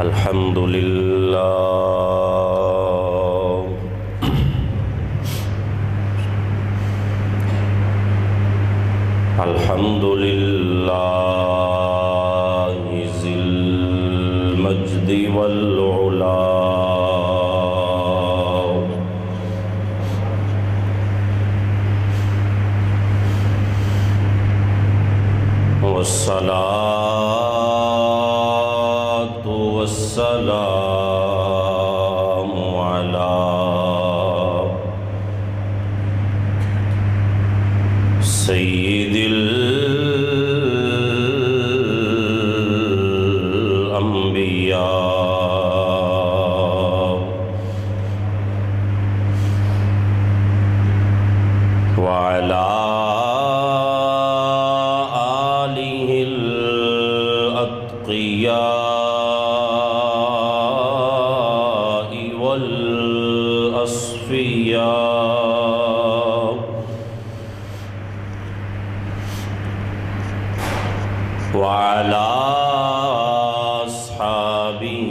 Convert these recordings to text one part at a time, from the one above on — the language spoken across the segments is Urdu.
الحمد للہ الحمد للہ ذی المجد والعلا والصلاة والسلام علی سید الانبیاء وعلی وعلى أصحابه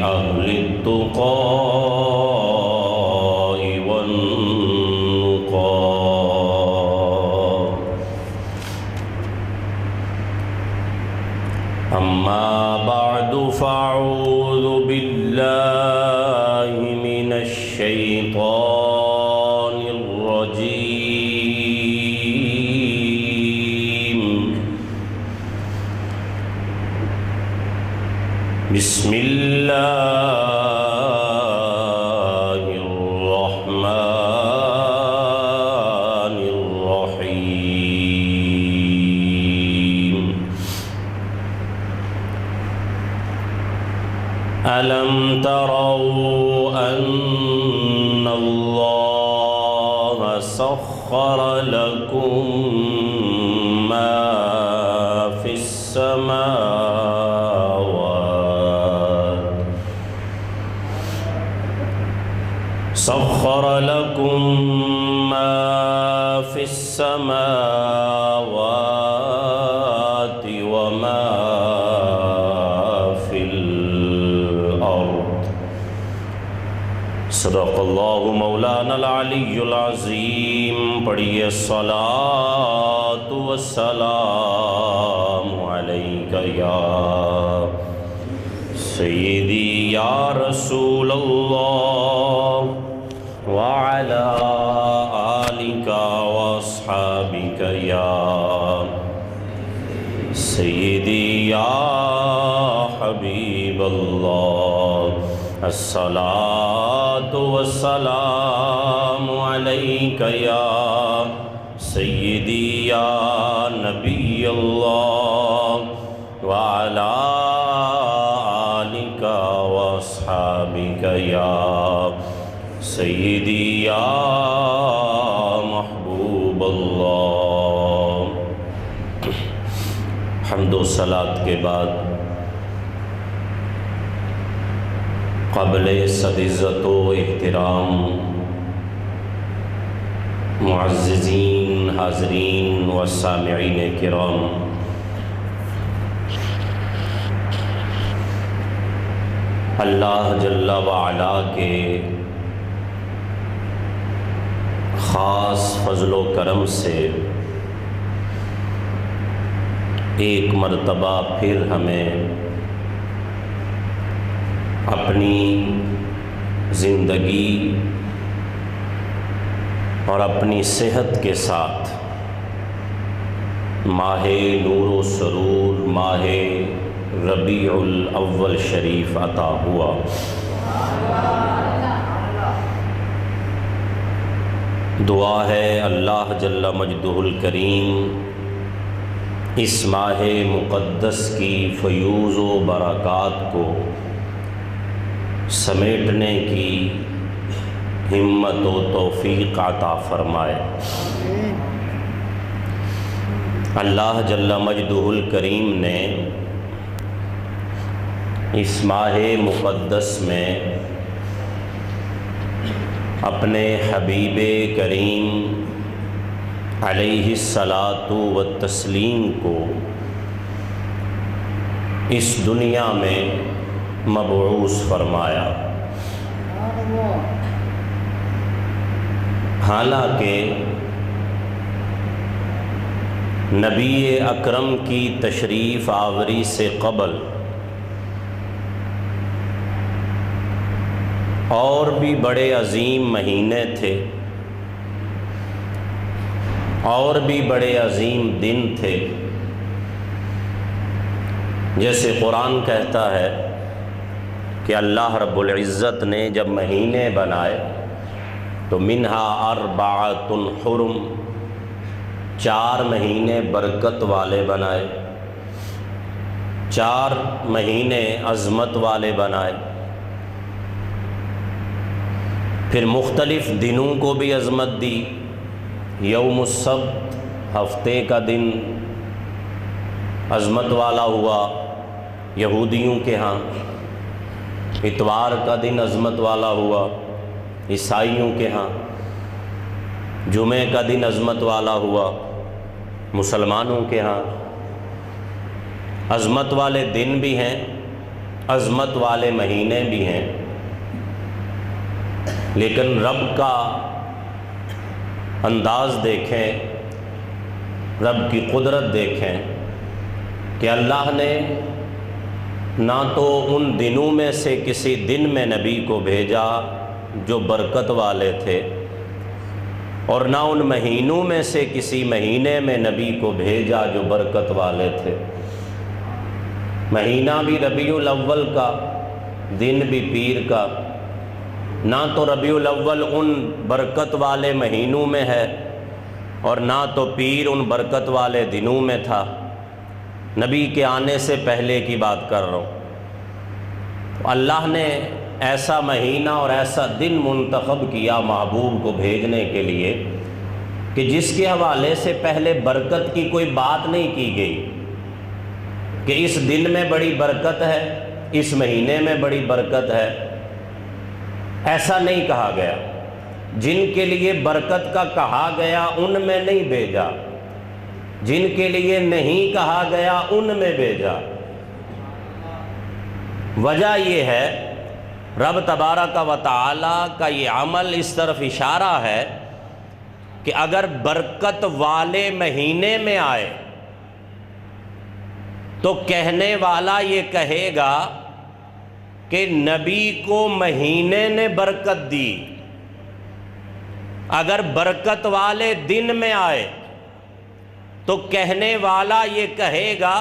أهل التقى والنقى أما بعد فأعوذ بالله من الشيطان الرجيم بسم الله الرحمن الرحيم ألم تروا أن الله سخر لكم ما في السماوات سخر لكم ما في السماوات وما في الأرض صدق اللہ مولانا العلی العظیم. پڑھیے الصلاۃ والسلام علیک یا سیدی یا رسول اللہ وعلی آلک واصحابک یا سیدی یا حبیب اللہ. الصلاۃ والسلام علیک یا سیدی یا نبی اللہ وعلی آلک واصحابک یا سیدی یا محبوب اللہ. حمد و صلاۃ کے بعد قبل صد عزت و احترام معززین حاضرین و سامعین کرام، اللہ جل وعلا کے خاص فضل و کرم سے ایک مرتبہ پھر ہمیں اپنی زندگی اور اپنی صحت کے ساتھ ماہ نور و سرور ماہ ربیع الاول شریف عطا ہوا. دعا ہے اللہ جل مجدہ الکریم اس ماہ مقدس کی فیوز و برکات کو سمیٹنے کی ہمت و توفیق عطا فرمائے. اللہ جل مجدہ الکریم نے اس ماہ مقدس میں اپنے حبیب کریم علیہ الصلاۃ والتسلیم کو اس دنیا میں مبعوث فرمایا۔ حالانکہ نبی اکرم کی تشریف آوری سے قبل اور بھی بڑے عظیم مہینے تھے، اور بھی بڑے عظیم دن تھے۔ جیسے قرآن کہتا ہے کہ اللہ رب العزت نے جب مہینے بنائے تو منہا اربعۃ حرم، 4 مہینے برکت والے بنائے، 4 مہینے عظمت والے بنائے۔ پھر مختلف دنوں کو بھی عظمت دی۔ یوم السبت ہفتے کا دن عظمت والا ہوا یہودیوں کے ہاں، اتوار کا دن عظمت والا ہوا عیسائیوں کے ہاں، جمعے کا دن عظمت والا ہوا مسلمانوں کے ہاں۔ عظمت والے دن بھی ہیں، عظمت والے مہینے بھی ہیں، لیکن رب کا انداز دیکھیں، رب کی قدرت دیکھیں کہ اللہ نے نہ تو ان دنوں میں سے کسی دن میں نبی کو بھیجا جو برکت والے تھے، اور نہ ان مہینوں میں سے کسی مہینے میں نبی کو بھیجا جو برکت والے تھے۔ مہینہ بھی ربیع الاول کا، دن بھی پیر کا۔ نہ تو ربیع الاول ان برکت والے مہینوں میں ہے، اور نہ تو پیر ان برکت والے دنوں میں تھا۔ نبی کے آنے سے پہلے کی بات کر رہا ہوں۔ اللہ نے ایسا مہینہ اور ایسا دن منتخب کیا محبوب کو بھیجنے کے لیے کہ جس کے حوالے سے پہلے برکت کی کوئی بات نہیں کی گئی کہ اس دن میں بڑی برکت ہے، اس مہینے میں بڑی برکت ہے، ایسا نہیں کہا گیا۔ جن کے لیے برکت کا کہا گیا ان میں نہیں بھیجا، جن کے لیے نہیں کہا گیا ان میں بھیجا۔ وجہ یہ ہے رب تبارک و تعالیٰ کا یہ عمل اس طرف اشارہ ہے کہ اگر برکت والے مہینے میں آئے تو کہنے والا یہ کہے گا کہ نبی کو مہینے نے برکت دی۔ اگر برکت والے دن میں آئے تو کہنے والا یہ کہے گا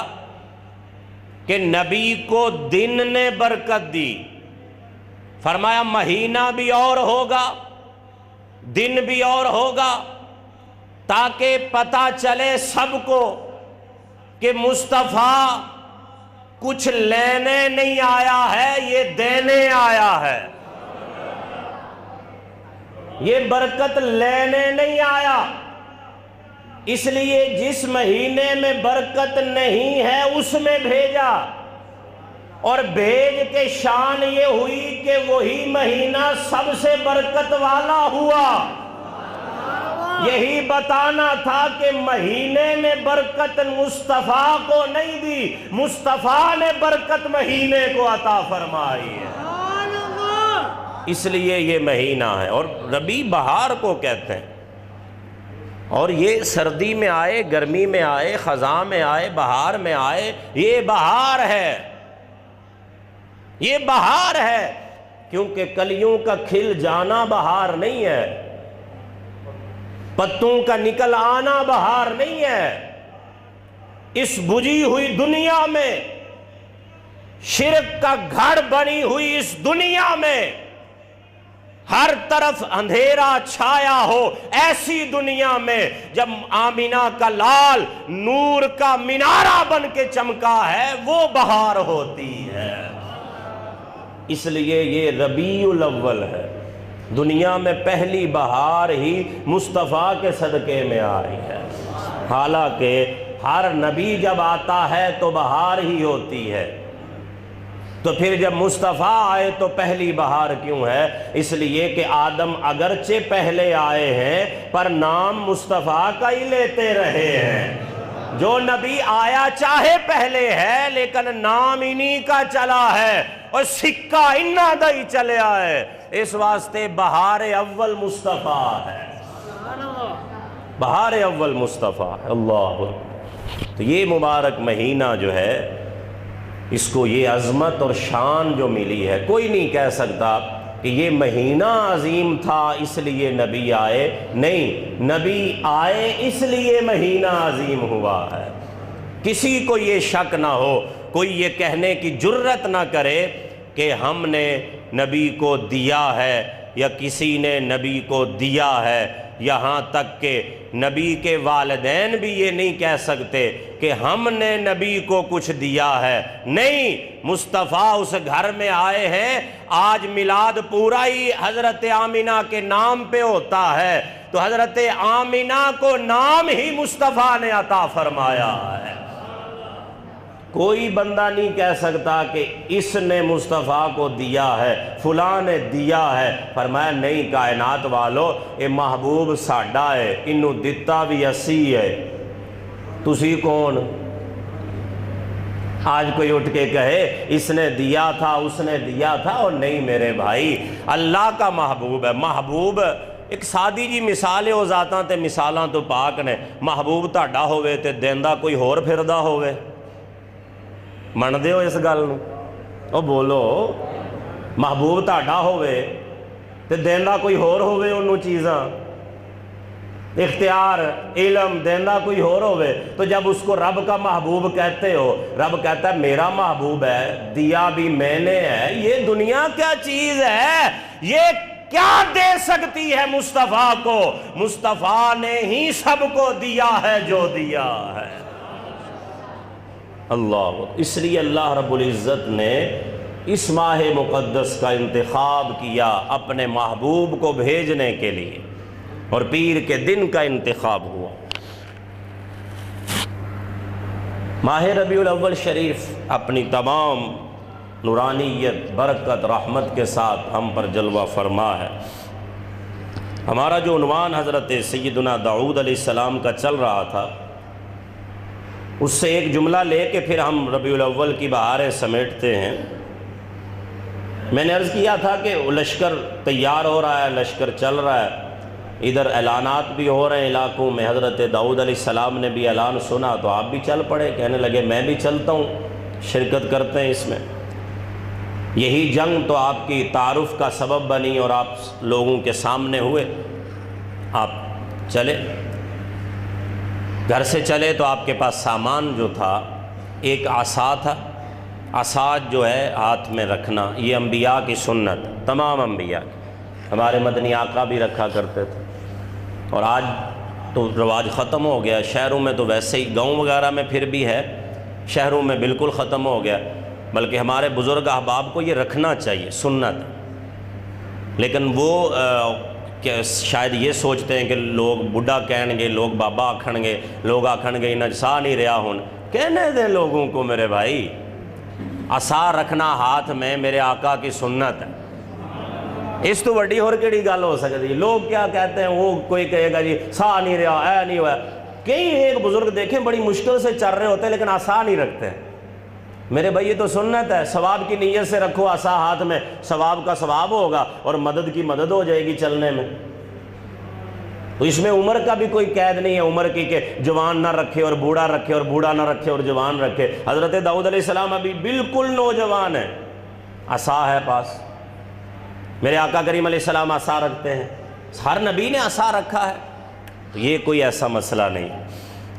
کہ نبی کو دن نے برکت دی۔ فرمایا مہینہ بھی اور ہوگا، دن بھی اور ہوگا، تاکہ پتہ چلے سب کو کہ مصطفیٰ کچھ لینے نہیں آیا ہے، یہ دینے آیا ہے۔ یہ برکت لینے نہیں آیا، اس لیے جس مہینے میں برکت نہیں ہے اس میں بھیجا، اور بھیج کے شان یہ ہوئی کہ وہی مہینہ سب سے برکت والا ہوا۔ یہی بتانا تھا کہ مہینے نے برکت مصطفیٰ کو نہیں دی، مصطفیٰ نے برکت مہینے کو عطا فرمائی ہے۔ اس لیے یہ مہینہ ہے، اور ربیع بہار کو کہتے ہیں۔ اور یہ سردی میں آئے، گرمی میں آئے، خزاں میں آئے، بہار میں آئے، یہ بہار ہے، یہ بہار ہے، کیونکہ کلیوں کا کھل جانا بہار نہیں ہے، پتوں کا نکل آنا بہار نہیں ہے۔ اس بجھی ہوئی دنیا میں، شرک کا گھر بنی ہوئی اس دنیا میں، ہر طرف اندھیرا چھایا ہو، ایسی دنیا میں جب آمینہ کا لال نور کا مینارہ بن کے چمکا ہے، وہ بہار ہوتی ہے۔ اس لیے یہ ربیع الاول ہے، دنیا میں پہلی بہار ہی مصطفیٰ کے صدقے میں آئی ہے۔ حالانکہ ہر نبی جب آتا ہے تو بہار ہی ہوتی ہے، تو پھر جب مصطفیٰ آئے تو پہلی بہار کیوں ہے؟ اس لیے کہ آدم اگرچہ پہلے آئے ہیں پر نام مصطفیٰ کا ہی لیتے رہے ہیں۔ جو نبی آیا چاہے پہلے ہے لیکن نام انہی کا چلا ہے اور سکہ انہا دا ہی چلے آئے، اس واسطے بہار اول مصطفیٰ ہے، بہار اول مصطفیٰ ہے۔ اللہ، تو یہ مبارک مہینہ جو ہے اس کو یہ عظمت اور شان جو ملی ہے، کوئی نہیں کہہ سکتا کہ یہ مہینہ عظیم تھا اس لیے نبی آئے، نہیں، نبی آئے اس لیے مہینہ عظیم ہوا ہے۔ کسی کو یہ شک نہ ہو، کوئی یہ کہنے کی جرت نہ کرے کہ ہم نے نبی کو دیا ہے یا کسی نے نبی کو دیا ہے، یہاں تک کہ نبی کے والدین بھی یہ نہیں کہہ سکتے کہ ہم نے نبی کو کچھ دیا ہے، نہیں، مصطفیٰ اس گھر میں آئے ہیں۔ آج میلاد پورا ہی حضرت آمینہ کے نام پہ ہوتا ہے، تو حضرت آمینہ کو نام ہی مصطفیٰ نے عطا فرمایا ہے۔ کوئی بندہ نہیں کہہ سکتا کہ اس نے مصطفیٰ کو دیا ہے، فلاں نے دیا ہے۔ فرمایا نہیں، کائنات والو، اے محبوب ساڈا ہے، انہوں دتا بھی اسی ہے، تسی کون؟ آج کوئی اٹھ کے کہے اس نے دیا تھا، اس نے دیا تھا، اور نہیں میرے بھائی، اللہ کا محبوب ہے۔ محبوب ایک سادی جی مثال ہے، وہ ذاتاں تے مثالاں تو پاک نے۔ محبوب تہاڈا ہوئے تے دیندا کوئی ہور پھردا ہوئے، من دے ہو اس گل نو؟ او بولو، محبوب تہاڈا ہوئے تے دیندا کوئی ہور ہوئے انہوں چیزاں، اختیار علم دیندا کوئی ہور ہوئے، تو جب اس کو رب کا محبوب کہتے ہو، رب کہتا ہے میرا محبوب ہے، دیا بھی میں نے ہے، یہ دنیا کیا چیز ہے، یہ کیا دے سکتی ہے مصطفیٰ کو؟ مصطفیٰ نے ہی سب کو دیا ہے جو دیا ہے۔ اللہ، اس لیے اللہ رب العزت نے اس ماہ مقدس کا انتخاب کیا اپنے محبوب کو بھیجنے کے لیے، اور پیر کے دن کا انتخاب ہوا۔ ماہ ربیع الاول شریف اپنی تمام نورانیت، برکت، رحمت کے ساتھ ہم پر جلوہ فرما ہے۔ ہمارا جو عنوان حضرت سیدنا داؤد علیہ السلام کا چل رہا تھا، اس سے ایک جملہ لے کے پھر ہم ربیع الاول کی بہاریں سمیٹتے ہیں۔ میں نے عرض کیا تھا کہ لشکر تیار ہو رہا ہے، لشکر چل رہا ہے، ادھر اعلانات بھی ہو رہے ہیں علاقوں میں۔ حضرت داؤد علیہ السلام نے بھی اعلان سنا تو آپ بھی چل پڑے، کہنے لگے میں بھی چلتا ہوں، شرکت کرتے ہیں اس میں۔ یہی جنگ تو آپ کی تعارف کا سبب بنی اور آپ لوگوں کے سامنے ہوئے، آپ چلے، گھر سے چلے تو آپ کے پاس سامان جو تھا، ایک عصا تھا۔ عصا جو ہے ہاتھ میں رکھنا، یہ انبیاء کی سنت، تمام انبیاء کی، ہمارے مدنی آقا بھی رکھا کرتے تھے، اور آج تو رواج ختم ہو گیا، شہروں میں تو ویسے ہی، گاؤں وغیرہ میں پھر بھی ہے، شہروں میں بالکل ختم ہو گیا، بلکہ ہمارے بزرگ احباب کو یہ رکھنا چاہیے، سنت۔ لیکن وہ کہ شاید یہ سوچتے ہیں کہ لوگ بڈھا کہیں گے، لوگ بابا آکھن گے، لوگ آکھن گے انہیں سا نہیں رہا ہون، کہنے دیں لوگوں کو میرے بھائی، عصا رکھنا ہاتھ میں میرے آقا کی سنت ہے، اس تو وڈی اور کیڑی گل ہو سکتی ہے۔ لوگ کیا کہتے ہیں، وہ کوئی کہے گا جی سا نہیں رہا، اے نہیں ہوا، کئی ایک بزرگ دیکھیں بڑی مشکل سے چل رہے ہوتے ہیں لیکن عصا نہیں رکھتے ہیں۔ میرے بھائی یہ تو سنت ہے، ثواب کی نیت سے رکھو عصا ہاتھ میں، ثواب کا ثواب ہوگا اور مدد کی مدد ہو جائے گی چلنے میں۔ تو اس میں عمر کا بھی کوئی قید نہیں ہے، عمر کی کہ جوان نہ رکھے اور بوڑھا رکھے، اور بوڑھا نہ رکھے اور جوان رکھے۔ حضرت داؤد علیہ السلام ابھی بالکل نوجوان ہے، عصا ہے پاس۔ میرے آقا کریم علیہ السلام عصا رکھتے ہیں، ہر نبی نے عصا رکھا ہے، تو یہ کوئی ایسا مسئلہ نہیں۔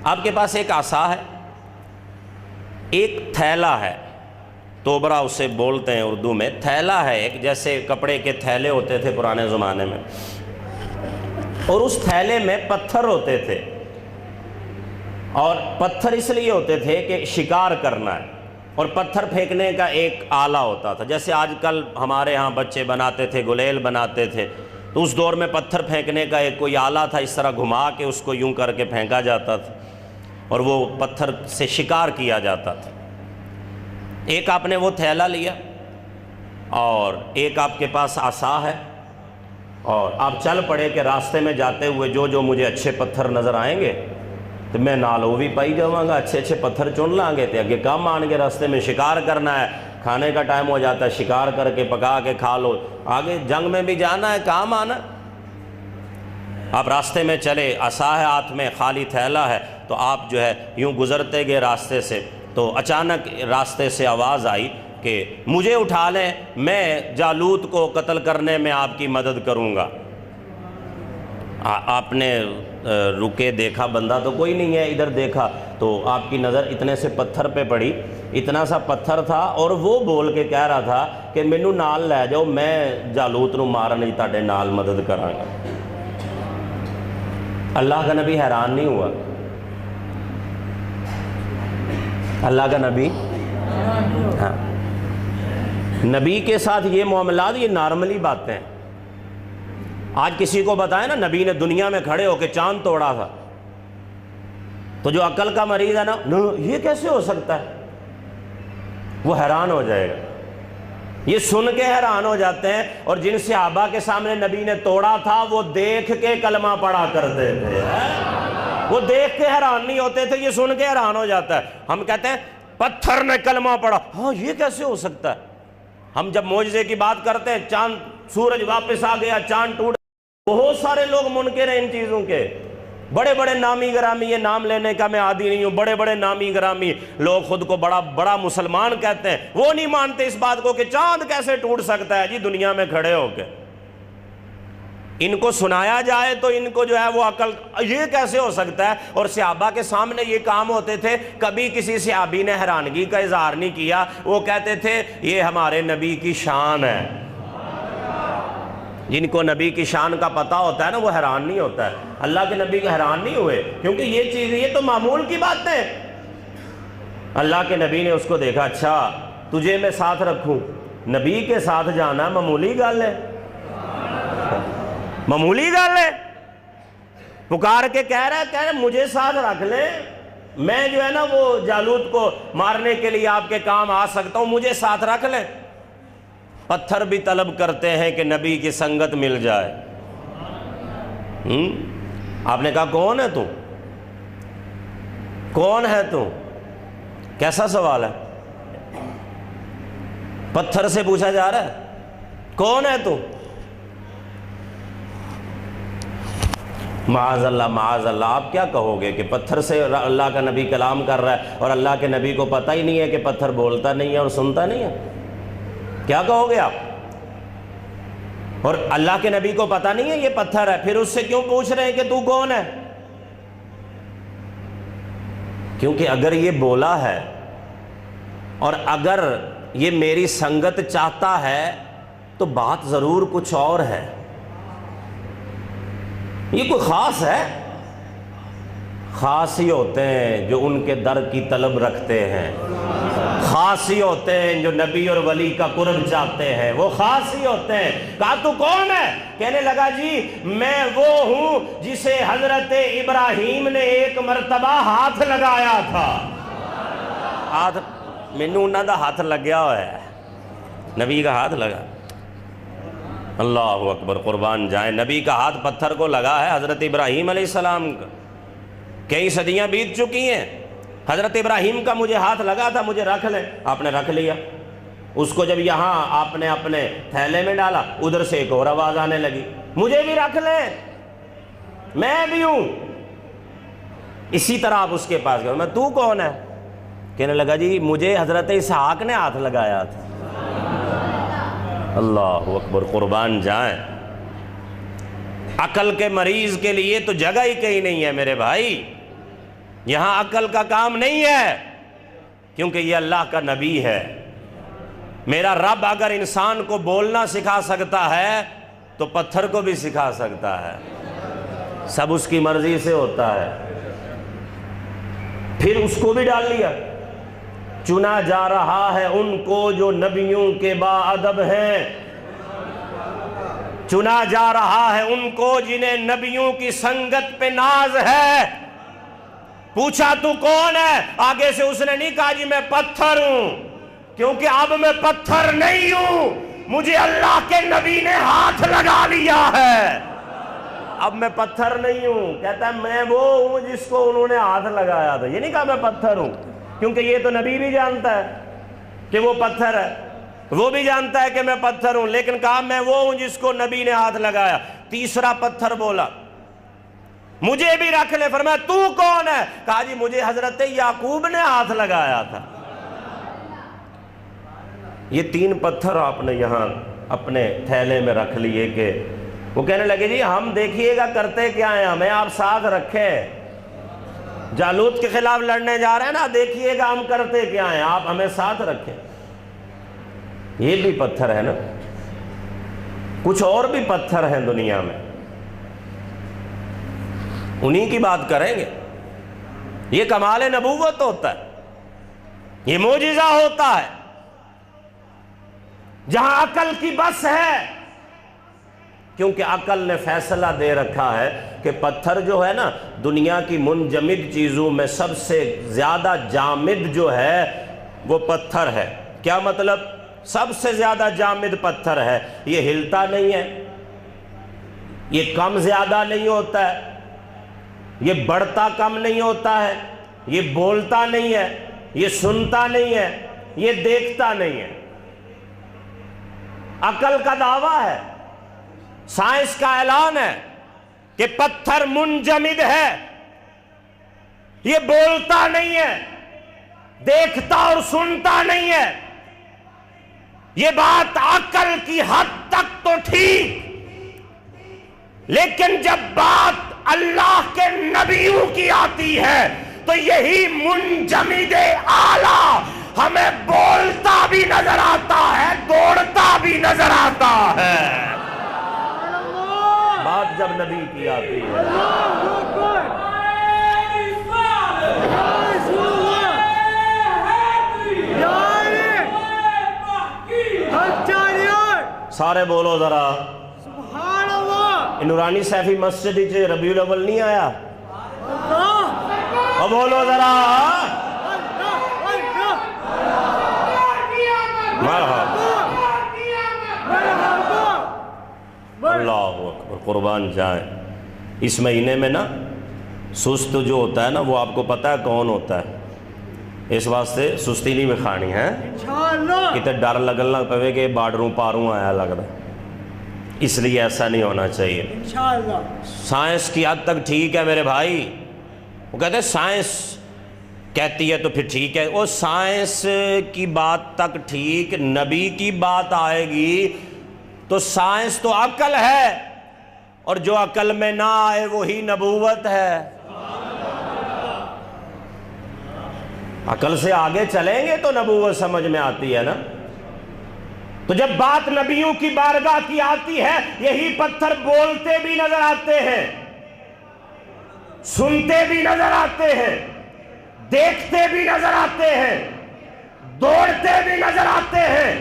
آپ کے پاس ایک عصا ہے، ایک تھیلا ہے، توبرا اسے بولتے ہیں اردو میں، تھیلا ہے ایک، جیسے کپڑے کے تھیلے ہوتے تھے پرانے زمانے میں، اور اس تھیلے میں پتھر ہوتے تھے، اور پتھر اس لیے ہوتے تھے کہ شکار کرنا ہے، اور پتھر پھینکنے کا ایک آلہ ہوتا تھا، جیسے آج کل ہمارے ہاں بچے بناتے تھے، گلیل بناتے تھے، تو اس دور میں پتھر پھینکنے کا ایک کوئی آلہ تھا، اس طرح گھما کے اس کو یوں کر کے پھینکا جاتا تھا، اور وہ پتھر سے شکار کیا جاتا تھا۔ ایک آپ نے وہ تھیلا لیا، اور ایک آپ کے پاس عصا ہے، اور آپ چل پڑے کہ راستے میں جاتے ہوئے جو جو مجھے اچھے پتھر نظر آئیں گے تو میں نال وہ بھی پائی جاؤں گا، اچھے اچھے پتھر چن لیں گے تو اگے کام آن گے، راستے میں شکار کرنا ہے، کھانے کا ٹائم ہو جاتا ہے، شکار کر کے پکا کے کھا لو، آگے جنگ میں بھی جانا ہے، کام آنا۔ آپ راستے میں چلے، عصا ہے ہاتھ میں، خالی تھیلا ہے، تو آپ جو ہے یوں گزرتے گئے راستے سے، تو اچانک راستے سے آواز آئی کہ مجھے اٹھا لیں، میں جالوت کو قتل کرنے میں آپ کی مدد کروں گا۔ آپ نے رکے، دیکھا بندہ تو کوئی نہیں ہے، ادھر دیکھا تو آپ کی نظر اتنے سے پتھر پہ پڑی، اتنا سا پتھر تھا، اور وہ بول کے کہہ رہا تھا کہ مینوں نال لے جاؤ، میں جالوت نو مارن وچ تہاڈے نال مدد کراں گا۔ اللہ کا نبی حیران نہیں ہوا، اللہ کا نبی، ہاں، نبی کے ساتھ یہ معاملات، یہ نارملی باتیں ہیں۔ آج کسی کو بتائیں نا نبی نے دنیا میں کھڑے ہو کے چاند توڑا تھا، تو جو عقل کا مریض ہے نا، یہ کیسے ہو سکتا ہے، وہ حیران ہو جائے گا، یہ سن کے حیران ہو جاتے ہیں۔ اور جن صحابہ کے سامنے نبی نے توڑا تھا وہ دیکھ کے کلمہ پڑھا کرتے تھے، وہ دیکھ کے حیران نہیں ہوتے تھے، یہ سن کے حیران ہو جاتا ہے۔ ہم کہتے ہیں پتھر نے کلمہ پڑھا، ہاں یہ کیسے ہو سکتا ہے۔ ہم جب معجزے کی بات کرتے ہیں، چاند، سورج واپس آ گیا، چاند ٹوٹ، بہت سارے لوگ منکر ہیں ان چیزوں کے، بڑے بڑے نامی گرامی، یہ نام لینے کا میں عادی نہیں ہوں، بڑے بڑے نامی گرامی لوگ خود کو بڑا بڑا مسلمان کہتے ہیں، وہ نہیں مانتے اس بات کو کہ چاند کیسے ٹوٹ سکتا ہے جی دنیا میں کھڑے ہو کے۔ ان کو سنایا جائے تو ان کو جو ہے وہ عقل، یہ کیسے ہو سکتا ہے۔ اور صحابہ کے سامنے یہ کام ہوتے تھے، کبھی کسی صحابی نے حیرانگی کا اظہار نہیں کیا، وہ کہتے تھے یہ ہمارے نبی کی شان ہے۔ جن کو نبی کی شان کا پتہ ہوتا ہے نا، وہ حیران نہیں ہوتا ہے۔ اللہ کے نبی حیران نہیں ہوئے، کیونکہ یہ چیز، یہ تو معمول کی بات ہے۔ اللہ کے نبی نے اس کو دیکھا، اچھا تجھے میں ساتھ رکھوں، نبی کے ساتھ جانا معمولی گل ہے، معمولی گل ہے، پکار کے کہہ رہا ہے مجھے ساتھ رکھ لیں، میں جو ہے نا وہ جالوت کو مارنے کے لیے آپ کے کام آ سکتا ہوں، مجھے ساتھ رکھ لیں۔ پتھر بھی طلب کرتے ہیں کہ نبی کی سنگت مل جائے۔ آپ نے کہا کون ہے تو، کون ہے تو، کیسا سوال ہے، پتھر سے پوچھا جا رہا ہے کون ہے تو۔ معاذ اللہ، معاذ اللہ، آپ کیا کہو گے کہ پتھر سے اللہ کا نبی کلام کر رہا ہے اور اللہ کے نبی کو پتہ ہی نہیں ہے کہ پتھر بولتا نہیں ہے اور سنتا نہیں ہے، کیا کہو گے آپ؟ اور اللہ کے نبی کو پتہ نہیں ہے یہ پتھر ہے، پھر اس سے کیوں پوچھ رہے ہیں کہ تو کون ہے؟ کیونکہ اگر یہ بولا ہے اور اگر یہ میری سنگت چاہتا ہے تو بات ضرور کچھ اور ہے، یہ کوئی خاص ہے۔ خاص ہی ہوتے ہیں جو ان کے در کی طلب رکھتے ہیں، خاص ہی ہوتے ہیں جو نبی اور ولی کا قرب چاہتے ہیں، وہ خاص ہی ہوتے ہیں۔ کہا تو کون ہے؟ کہنے لگا جی میں وہ ہوں جسے حضرت ابراہیم نے ایک مرتبہ ہاتھ لگایا تھا۔ ہاتھ مینوں انہاں دا ہاتھ لگیا ہوا ہے، نبی کا ہاتھ لگا، اللہ اکبر، قربان جائیں، نبی کا ہاتھ پتھر کو لگا ہے، حضرت ابراہیم علیہ السلام کا۔ کئی صدیاں بیت چکی ہیں، حضرت ابراہیم کا مجھے ہاتھ لگا تھا، مجھے رکھ لیں، آپ نے رکھ لیا۔ اس کو جب یہاں آپ نے اپنے تھیلے میں ڈالا، ادھر سے ایک اور آواز آنے لگی، مجھے بھی رکھ لیں، میں بھی ہوں۔ اسی طرح آپ اس کے پاس گئے، میں تو کون ہے؟ کہنے لگا جی مجھے حضرت اسحاق نے ہاتھ لگایا تھا۔ اللہ اکبر، قربان جائیں، عقل کے مریض کے لیے تو جگہ ہی کہیں نہیں ہے میرے بھائی، یہاں عقل کا کام نہیں ہے، کیونکہ یہ اللہ کا نبی ہے۔ میرا رب اگر انسان کو بولنا سکھا سکتا ہے تو پتھر کو بھی سکھا سکتا ہے، سب اس کی مرضی سے ہوتا ہے۔ پھر اس کو بھی ڈال لیا، چنا جا رہا ہے ان کو جو نبیوں کے باادب ہیں، چنا جا رہا ہے ان کو جنہیں نبیوں کی سنگت پہ ناز ہے۔ پوچھا تو کون ہے؟ آگے سے اس نے نہیں کہا جی میں پتھر ہوں، کیونکہ اب میں پتھر نہیں ہوں، مجھے اللہ کے نبی نے ہاتھ لگا لیا ہے، اب میں پتھر نہیں ہوں، کہتا ہے میں وہ ہوں جس کو انہوں نے ہاتھ لگایا تھا۔ یہ نہیں کہا میں پتھر ہوں، کیونکہ یہ تو نبی بھی جانتا ہے کہ وہ پتھر ہے، وہ بھی جانتا ہے کہ میں پتھر ہوں، لیکن کہا میں وہ ہوں جس کو نبی نے ہاتھ لگایا۔ تیسرا پتھر بولا مجھے بھی رکھ لے، فرمایا تو کون ہے؟ کہا جی مجھے حضرت یعقوب نے ہاتھ لگایا تھا۔ یہ 3 پتھر آپ نے یہاں اپنے تھیلے میں رکھ لیے کہ وہ کہنے لگے جی ہم دیکھیے گا کرتے کیا ہیں، ہمیں آپ ساتھ رکھیں، جالوت کے خلاف لڑنے جا رہے ہیں نا، دیکھیے گا ہم کرتے کیا ہیں، آپ ہمیں ساتھ رکھیں۔ یہ بھی پتھر ہے نا، کچھ اور بھی پتھر ہیں دنیا میں، انہی کی بات کریں گے۔ یہ کمال نبوت ہوتا ہے، یہ معجزہ ہوتا ہے، جہاں عقل کی بس ہے، کیونکہ عقل نے فیصلہ دے رکھا ہے کہ پتھر جو ہے نا دنیا کی منجمد چیزوں میں سب سے زیادہ جامد جو ہے وہ پتھر ہے۔ کیا مطلب؟ سب سے زیادہ جامد پتھر ہے، یہ ہلتا نہیں ہے، یہ کم زیادہ نہیں ہوتا ہے، یہ بڑھتا کم نہیں ہوتا ہے، یہ بولتا نہیں ہے، یہ سنتا نہیں ہے، یہ دیکھتا نہیں ہے۔ عقل کا دعویٰ ہے، سائنس کا اعلان ہے کہ پتھر منجمد ہے، یہ بولتا نہیں ہے، دیکھتا اور سنتا نہیں ہے۔ یہ بات عقل کی حد تک تو ٹھیک، لیکن جب بات اللہ کے نبیوں کی آتی ہے تو یہی منجمد اعلیٰ ہمیں بولتا بھی نظر آتا ہے، دوڑتا بھی نظر آتا ہے۔ بات جب نبی کی آتی ہے، سارے بولو ذرا سبحان اللہ۔ نورانی سیفی مسجد ہی ربیع الاول نہیں آیا؟ اب بولو ذرا اللہ اکبر، قربان جائیں۔ اس مہینے میں نا سست جو ہوتا ہے نا وہ آپ کو پتہ ہے کون ہوتا ہے، اس واسطے سستی نہیں میں کھانی ہے، کتے ڈر لگنا پوے کہ بارڈروں پاروں آیا لگ رہا، اس لیے ایسا نہیں ہونا چاہیے۔ سائنس کی حد تک ٹھیک ہے میرے بھائی، وہ کہتے ہیں سائنس کہتی ہے تو پھر ٹھیک ہے، وہ سائنس کی بات تک ٹھیک، نبی کی بات آئے گی تو سائنس تو عقل ہے، اور جو عقل میں نہ آئے وہی نبوت ہے۔ عقل سے آگے چلیں گے تو نبوت سمجھ میں آتی ہے نا۔ تو جب بات نبیوں کی بارگاہ کی آتی ہے، یہی پتھر بولتے بھی نظر آتے ہیں، سنتے بھی نظر آتے ہیں، دیکھتے بھی نظر آتے ہیں، دوڑتے بھی نظر آتے ہیں۔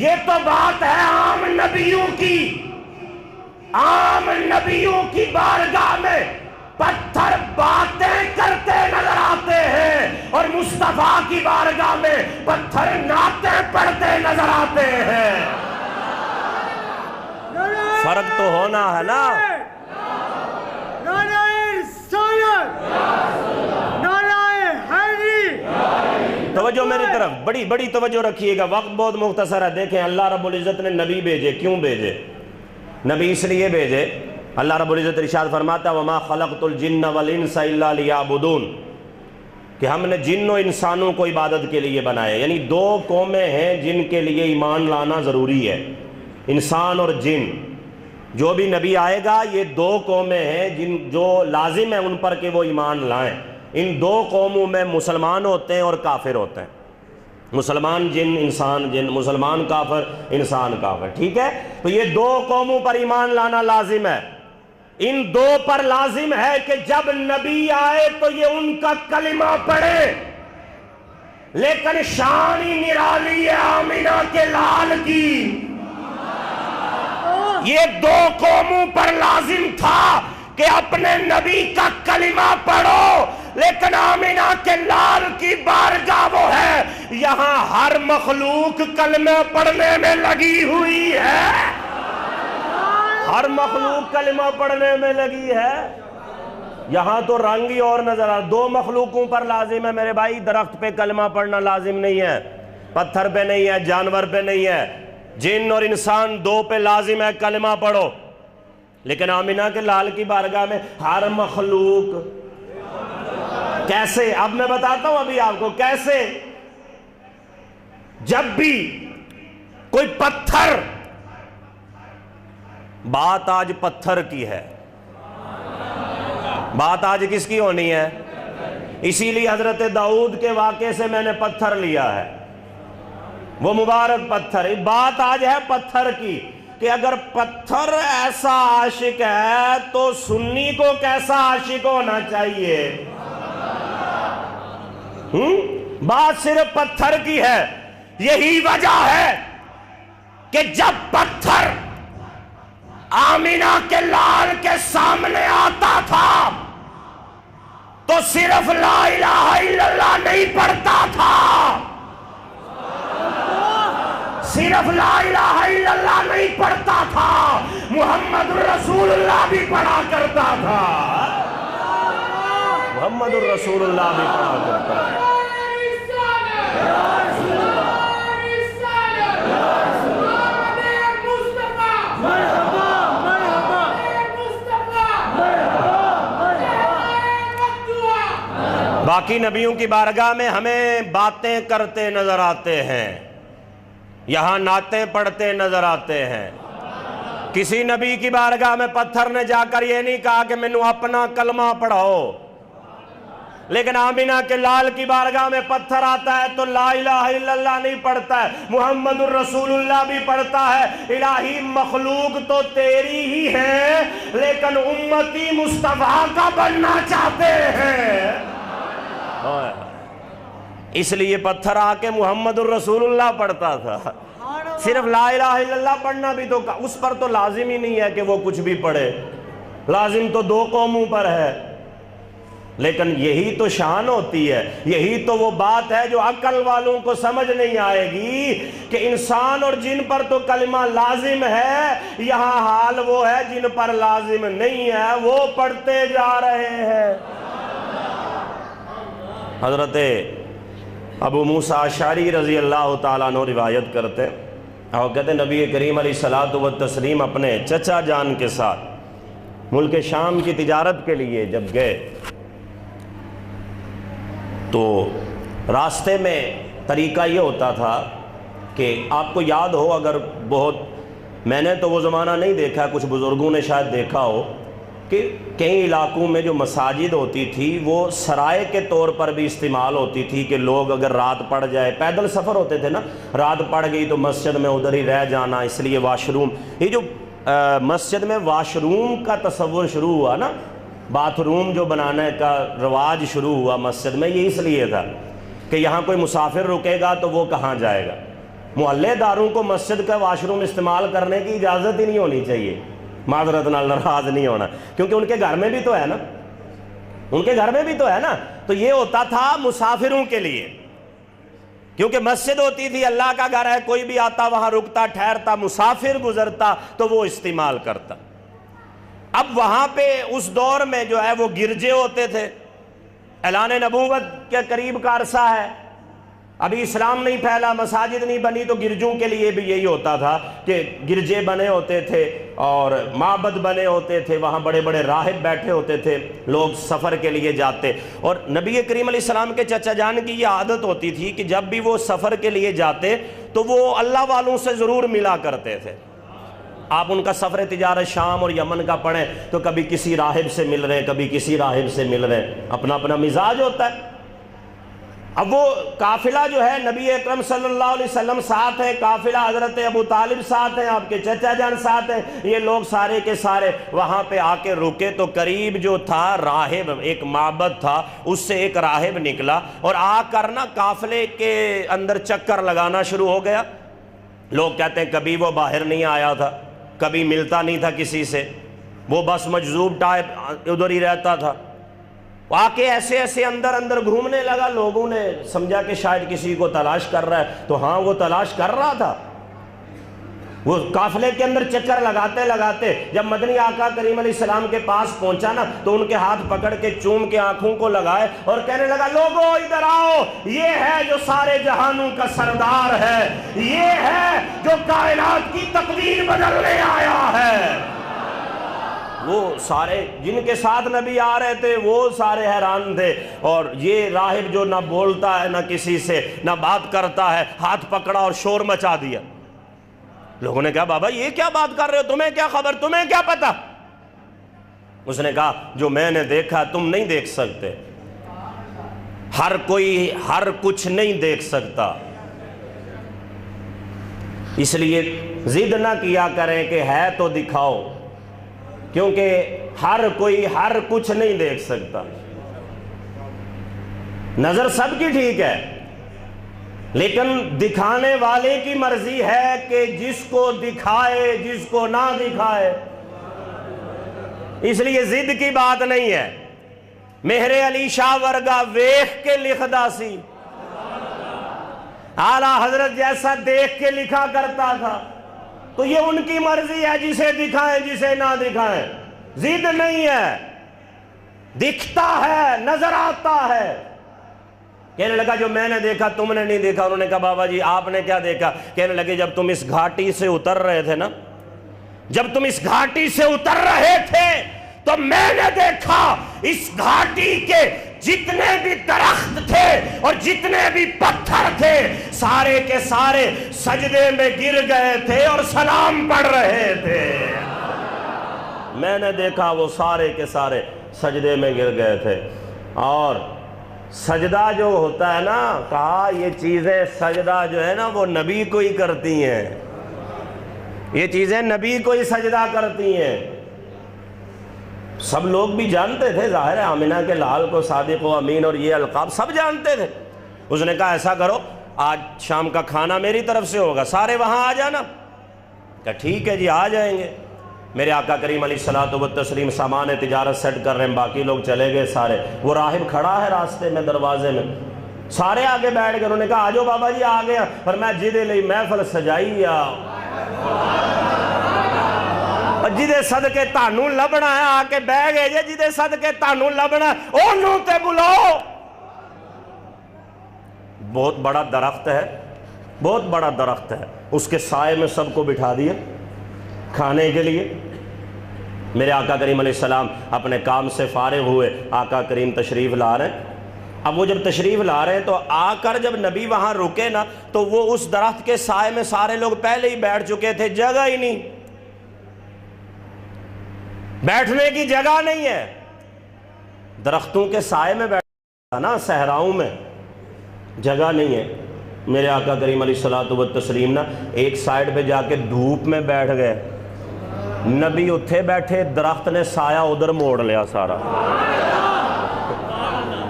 یہ تو بات ہے عام نبیوں کی، عام نبیوں کی بارگاہ میں پتھر باتیں کرتے نظر آتے ہیں، اور مصطفیٰ کی بارگاہ میں پتھر نعتیں پڑھتے نظر آتے ہیں۔ فرق تو ہونا ہے نا۔ توجہ میری طرف، بڑی بڑی توجہ رکھیے گا، وقت بہت مختصر ہے۔ دیکھیں اللہ رب العزت نے نبی بھیجے، کیوں بھیجے؟ نبی اس لیے بھیجے، اللہ رب العزت ارشاد فرماتا وَمَا خَلَقْتُ الْجِنَّ وَالْإِنسَ إِلَّا لِيَعْبُدُونَ، کہ ہم نے جن و انسانوں کو عبادت کے لیے بنائے، یعنی 2 قومیں ہیں جن کے لیے ایمان لانا ضروری ہے، انسان اور جن۔ جو بھی نبی آئے گا یہ 2 قومیں ہیں جو لازم ہے ان پر کہ وہ ایمان لائیں۔ ان 2 قوموں میں مسلمان ہوتے ہیں اور کافر ہوتے ہیں، مسلمان جن، انسان جن، مسلمان کافر، انسان کافر، ٹھیک ہے؟ تو یہ 2 قوموں پر ایمان لانا لازم ہے۔ ان 2 پر لازم ہے کہ جب نبی آئے تو یہ ان کا کلمہ پڑھے، لیکن شان ہی نرالی ہے آمینہ کے لال کی۔ یہ 2 قوموں پر لازم تھا کہ اپنے نبی کا کلمہ پڑھو، لیکن آمینہ کے لال کی بارگاہ وہ ہے، یہاں ہر مخلوق کلمہ پڑھنے میں لگی ہوئی ہے، ہر مخلوق کلمہ پڑھنے میں لگی ہے۔ یہاں تو رنگ ہی اور نظر آ، دو مخلوقوں پر لازم ہے میرے بھائی، درخت پہ کلمہ پڑھنا لازم نہیں ہے، پتھر پہ نہیں ہے، جانور پہ نہیں ہے، جن اور انسان دو پہ لازم ہے کلمہ پڑھو۔ لیکن آمینہ کے لال کی بارگاہ میں ہر مخلوق کیسے؟ اب میں بتاتا ہوں ابھی آپ کو کیسے۔ جب بھی کوئی پتھر، بات آج پتھر کی ہے، بات آج کس کی ہونی ہے؟ اسی لیے حضرت داؤد کے واقعے سے میں نے پتھر لیا ہے، وہ مبارک پتھر۔ بات آج ہے پتھر کی کہ اگر پتھر ایسا عاشق ہے تو سنی کو کیسا عاشق ہونا چاہیے؟ بات صرف پتھر کی ہے۔ یہی وجہ ہے کہ جب پتھر آمینہ کے لال کے سامنے آتا تھا تو صرف لا الہ الا اللہ نہیں پڑھتا تھا، صرف لا الہ الا اللہ نہیں پڑھتا تھا، محمد الرسول اللہ بھی پڑھا کرتا تھا، محمد الرسول اللہ بھی پڑھا کرتا تھا۔ باقی نبیوں کی بارگاہ میں ہمیں باتیں کرتے نظر آتے ہیں، یہاں نعتیں پڑھتے نظر آتے ہیں۔ کسی نبی کی بارگاہ میں پتھر نے جا کر یہ نہیں کہا کہ مینوں اپنا کلمہ پڑھاؤ، لیکن آمینہ کے لال کی بارگاہ میں پتھر آتا ہے تو لا الہ الا اللہ نہیں پڑھتا ہے، محمد الرسول اللہ بھی پڑھتا ہے۔ الہی مخلوق تو تیری ہی ہے لیکن امتی مصطفیٰ کا بننا چاہتے ہیں، اس لیے پتھر آ کے محمد الرسول اللہ پڑھتا تھا۔ صرف لا الہ الا اللہ پڑھنا بھی تو اس پر تو لازم ہی نہیں ہے کہ وہ کچھ بھی پڑھے، لازم تو دو قوموں پر ہے، لیکن یہی تو شان ہوتی ہے، یہی تو وہ بات ہے جو عقل والوں کو سمجھ نہیں آئے گی کہ انسان اور جن پر تو کلمہ لازم ہے، یہاں حال وہ ہے جن پر لازم نہیں ہے وہ پڑھتے جا رہے ہیں۔ حضرت ابو موسیٰ اشعری رضی اللہ تعالیٰ عنہ روایت کرتے اور کہتے نبی کریم علیہ الصلوۃ والتسلیم اپنے چچا جان کے ساتھ ملک شام کی تجارت کے لیے جب گئے تو راستے میں طریقہ یہ ہوتا تھا کہ آپ کو یاد ہو، اگر بہت میں نے تو وہ زمانہ نہیں دیکھا، کچھ بزرگوں نے شاید دیکھا ہو کہ کئی علاقوں میں جو مساجد ہوتی تھی وہ سرائے کے طور پر بھی استعمال ہوتی تھی کہ لوگ اگر رات پڑ جائے، پیدل سفر ہوتے تھے نا، رات پڑ گئی تو مسجد میں ادھر ہی رہ جانا، اس لیے واش روم، یہ جو مسجد میں واش روم کا تصور شروع ہوا نا، باتھ روم جو بنانے کا رواج شروع ہوا مسجد میں، یہ اس لیے تھا کہ یہاں کوئی مسافر رکے گا تو وہ کہاں جائے گا۔ محلے داروں کو مسجد کا واش روم استعمال کرنے کی اجازت ہی نہیں ہونی چاہیے، معذرت نال ناراض نہیں ہونا، کیونکہ ان کے گھر میں بھی تو ہے نا، ان کے گھر میں بھی تو ہے نا، تو یہ ہوتا تھا مسافروں کے لیے، کیونکہ مسجد ہوتی تھی، اللہ کا گھر ہے، کوئی بھی آتا وہاں رکتا ٹھہرتا، مسافر گزرتا تو وہ استعمال کرتا۔ اب وہاں پہ اس دور میں جو ہے وہ گرجے ہوتے تھے، اعلان نبوت کے قریب کا عرصہ ہے، ابھی اسلام نہیں پھیلا، مساجد نہیں بنی، تو گرجوں کے لیے بھی یہی ہوتا تھا کہ گرجے بنے ہوتے تھے اور معبد بنے ہوتے تھے، وہاں بڑے بڑے راہب بیٹھے ہوتے تھے، لوگ سفر کے لیے جاتے، اور نبی کریم علیہ السلام کے چچا جان کی یہ عادت ہوتی تھی کہ جب بھی وہ سفر کے لیے جاتے تو وہ اللہ والوں سے ضرور ملا کرتے تھے۔ آپ ان کا سفر تجارت شام اور یمن کا پڑھیں تو کبھی کسی راہب سے مل رہے ہیں، کبھی کسی راہب سے مل رہے ہیں، اپنا اپنا مزاج ہوتا ہے۔ اب وہ قافلہ جو ہے نبی اکرم صلی اللہ علیہ وسلم ساتھ ہے، قافلہ حضرت ابو طالب ساتھ ہیں، آپ کے چچا جان ساتھ ہیں، یہ لوگ سارے کے سارے وہاں پہ آ کے رکے تو قریب جو تھا راہب، ایک معبد تھا، اس سے ایک راہب نکلا اور آ کر نا قافلے کے اندر چکر لگانا شروع ہو گیا۔ لوگ کہتے ہیں کبھی وہ باہر نہیں آیا تھا، کبھی ملتا نہیں تھا کسی سے، وہ بس مجذوب ٹائپ ادھر ہی رہتا تھا، آ کے ایسے ایسے اندر اندر گھومنے لگا۔ لوگوں نے سمجھا کہ شاید کسی کو تلاش کر رہا ہے، تو ہاں وہ تلاش کر رہا تھا۔ وہ قافلے کے اندر چکر لگاتے لگاتے جب مدنی آقا کریم علیہ السلام کے پاس پہنچا نا تو ان کے ہاتھ پکڑ کے چوم کے آنکھوں کو لگائے اور کہنے لگا لوگو ادھر آؤ، یہ ہے جو سارے جہانوں کا سردار ہے، یہ ہے جو کائنات کی تقدیر بدلنے آیا ہے۔ وہ سارے جن کے ساتھ نبی آ رہے تھے وہ سارے حیران تھے، اور یہ راہب جو نہ بولتا ہے نہ کسی سے نہ بات کرتا ہے، ہاتھ پکڑا اور شور مچا دیا۔ لوگوں نے کہا بابا یہ کیا بات کر رہے ہو، تمہیں کیا خبر، تمہیں کیا پتا؟ اس نے کہا جو میں نے دیکھا تم نہیں دیکھ سکتے، ہر کوئی ہر کچھ نہیں دیکھ سکتا، اس لیے ضد نہ کیا کریں کہ ہے تو دکھاؤ، کیونکہ ہر کوئی ہر کچھ نہیں دیکھ سکتا۔ نظر سب کی ٹھیک ہے، لیکن دکھانے والے کی مرضی ہے کہ جس کو دکھائے جس کو نہ دکھائے، اس لیے ضد کی بات نہیں ہے۔ مہر علی شاہ ورگا ویخ کے لکھدا سی، اعلیٰ حضرت جیسا دیکھ کے لکھا کرتا تھا، تو یہ ان کی مرضی ہے، جسے دکھائیں جسے نہ دکھائیں، ضد نہیں ہے، دکھتا ہے نظر آتا ہے۔ کہنے لگا جو میں نے دیکھا تم نے نہیں دیکھا۔ انہوں نے کہا بابا جی آپ نے کیا دیکھا؟ کہنے لگے جب تم اس گھاٹی سے اتر رہے تھے نا، جب تم اس گھاٹی سے اتر رہے تھے تو میں نے دیکھا اس گھاٹی کے جتنے بھی درخت تھے اور جتنے بھی پتھر تھے سارے کے سارے سجدے میں گر گئے تھے اور سلام پڑھ رہے تھے۔ میں نے دیکھا وہ سارے کے سارے سجدے میں گر گئے تھے۔ اور سجدہ جو ہوتا ہے نا، کہا یہ چیزیں سجدہ جو ہے نا وہ نبی کو ہی کرتی ہیں، یہ چیزیں نبی کو ہی سجدہ کرتی ہیں۔ سب لوگ بھی جانتے تھے، ظاہر ہے آمنہ کے لال کو صادق و امین اور یہ القاب سب جانتے تھے۔ اس نے کہا ایسا کرو آج شام کا کھانا میری طرف سے ہوگا، سارے وہاں آ جانا۔ کہا ٹھیک ہے جی آ جائیں گے۔ میرے آقا کریم علیہ الصلوۃ والتسلیم سامان تجارت سیٹ کر رہے ہیں، باقی لوگ چلے گئے سارے۔ وہ راہب کھڑا ہے راستے میں دروازے میں، سارے آگے بیٹھ گئے۔ انہوں نے کہا آجو بابا جی آ گیا، پر میں جدے لئی محفل سجائی آ جدے صدقے تانوں لبنا ہے، آ کے بہ گئے جے جدے صدقے تانوں لبنا ہے انہوں تے بلاؤ۔ بہت بڑا درخت ہے، بہت بڑا درخت ہے، اس کے سائے میں سب کو بٹھا دیا کھانے کے لیے۔ میرے آقا کریم علیہ السلام اپنے کام سے فارغ ہوئے، آقا کریم تشریف لا رہے ہیں۔ اب وہ جب تشریف لا رہے ہیں تو آ کر جب نبی وہاں رکے نا تو وہ اس درخت کے سائے میں سارے لوگ پہلے ہی بیٹھ چکے تھے، جگہ ہی نہیں، بیٹھنے کی جگہ نہیں ہے۔ درختوں کے سائے میں بیٹھا نا، صحراؤں میں جگہ نہیں ہے۔ میرے آقا کریم علیہ الصلوۃ والتسلیم نا ایک سائیڈ پہ جا کے دھوپ میں بیٹھ گئے، نبی اتھے بیٹھے، درخت نے سایہ ادھر موڑ لیا سارا،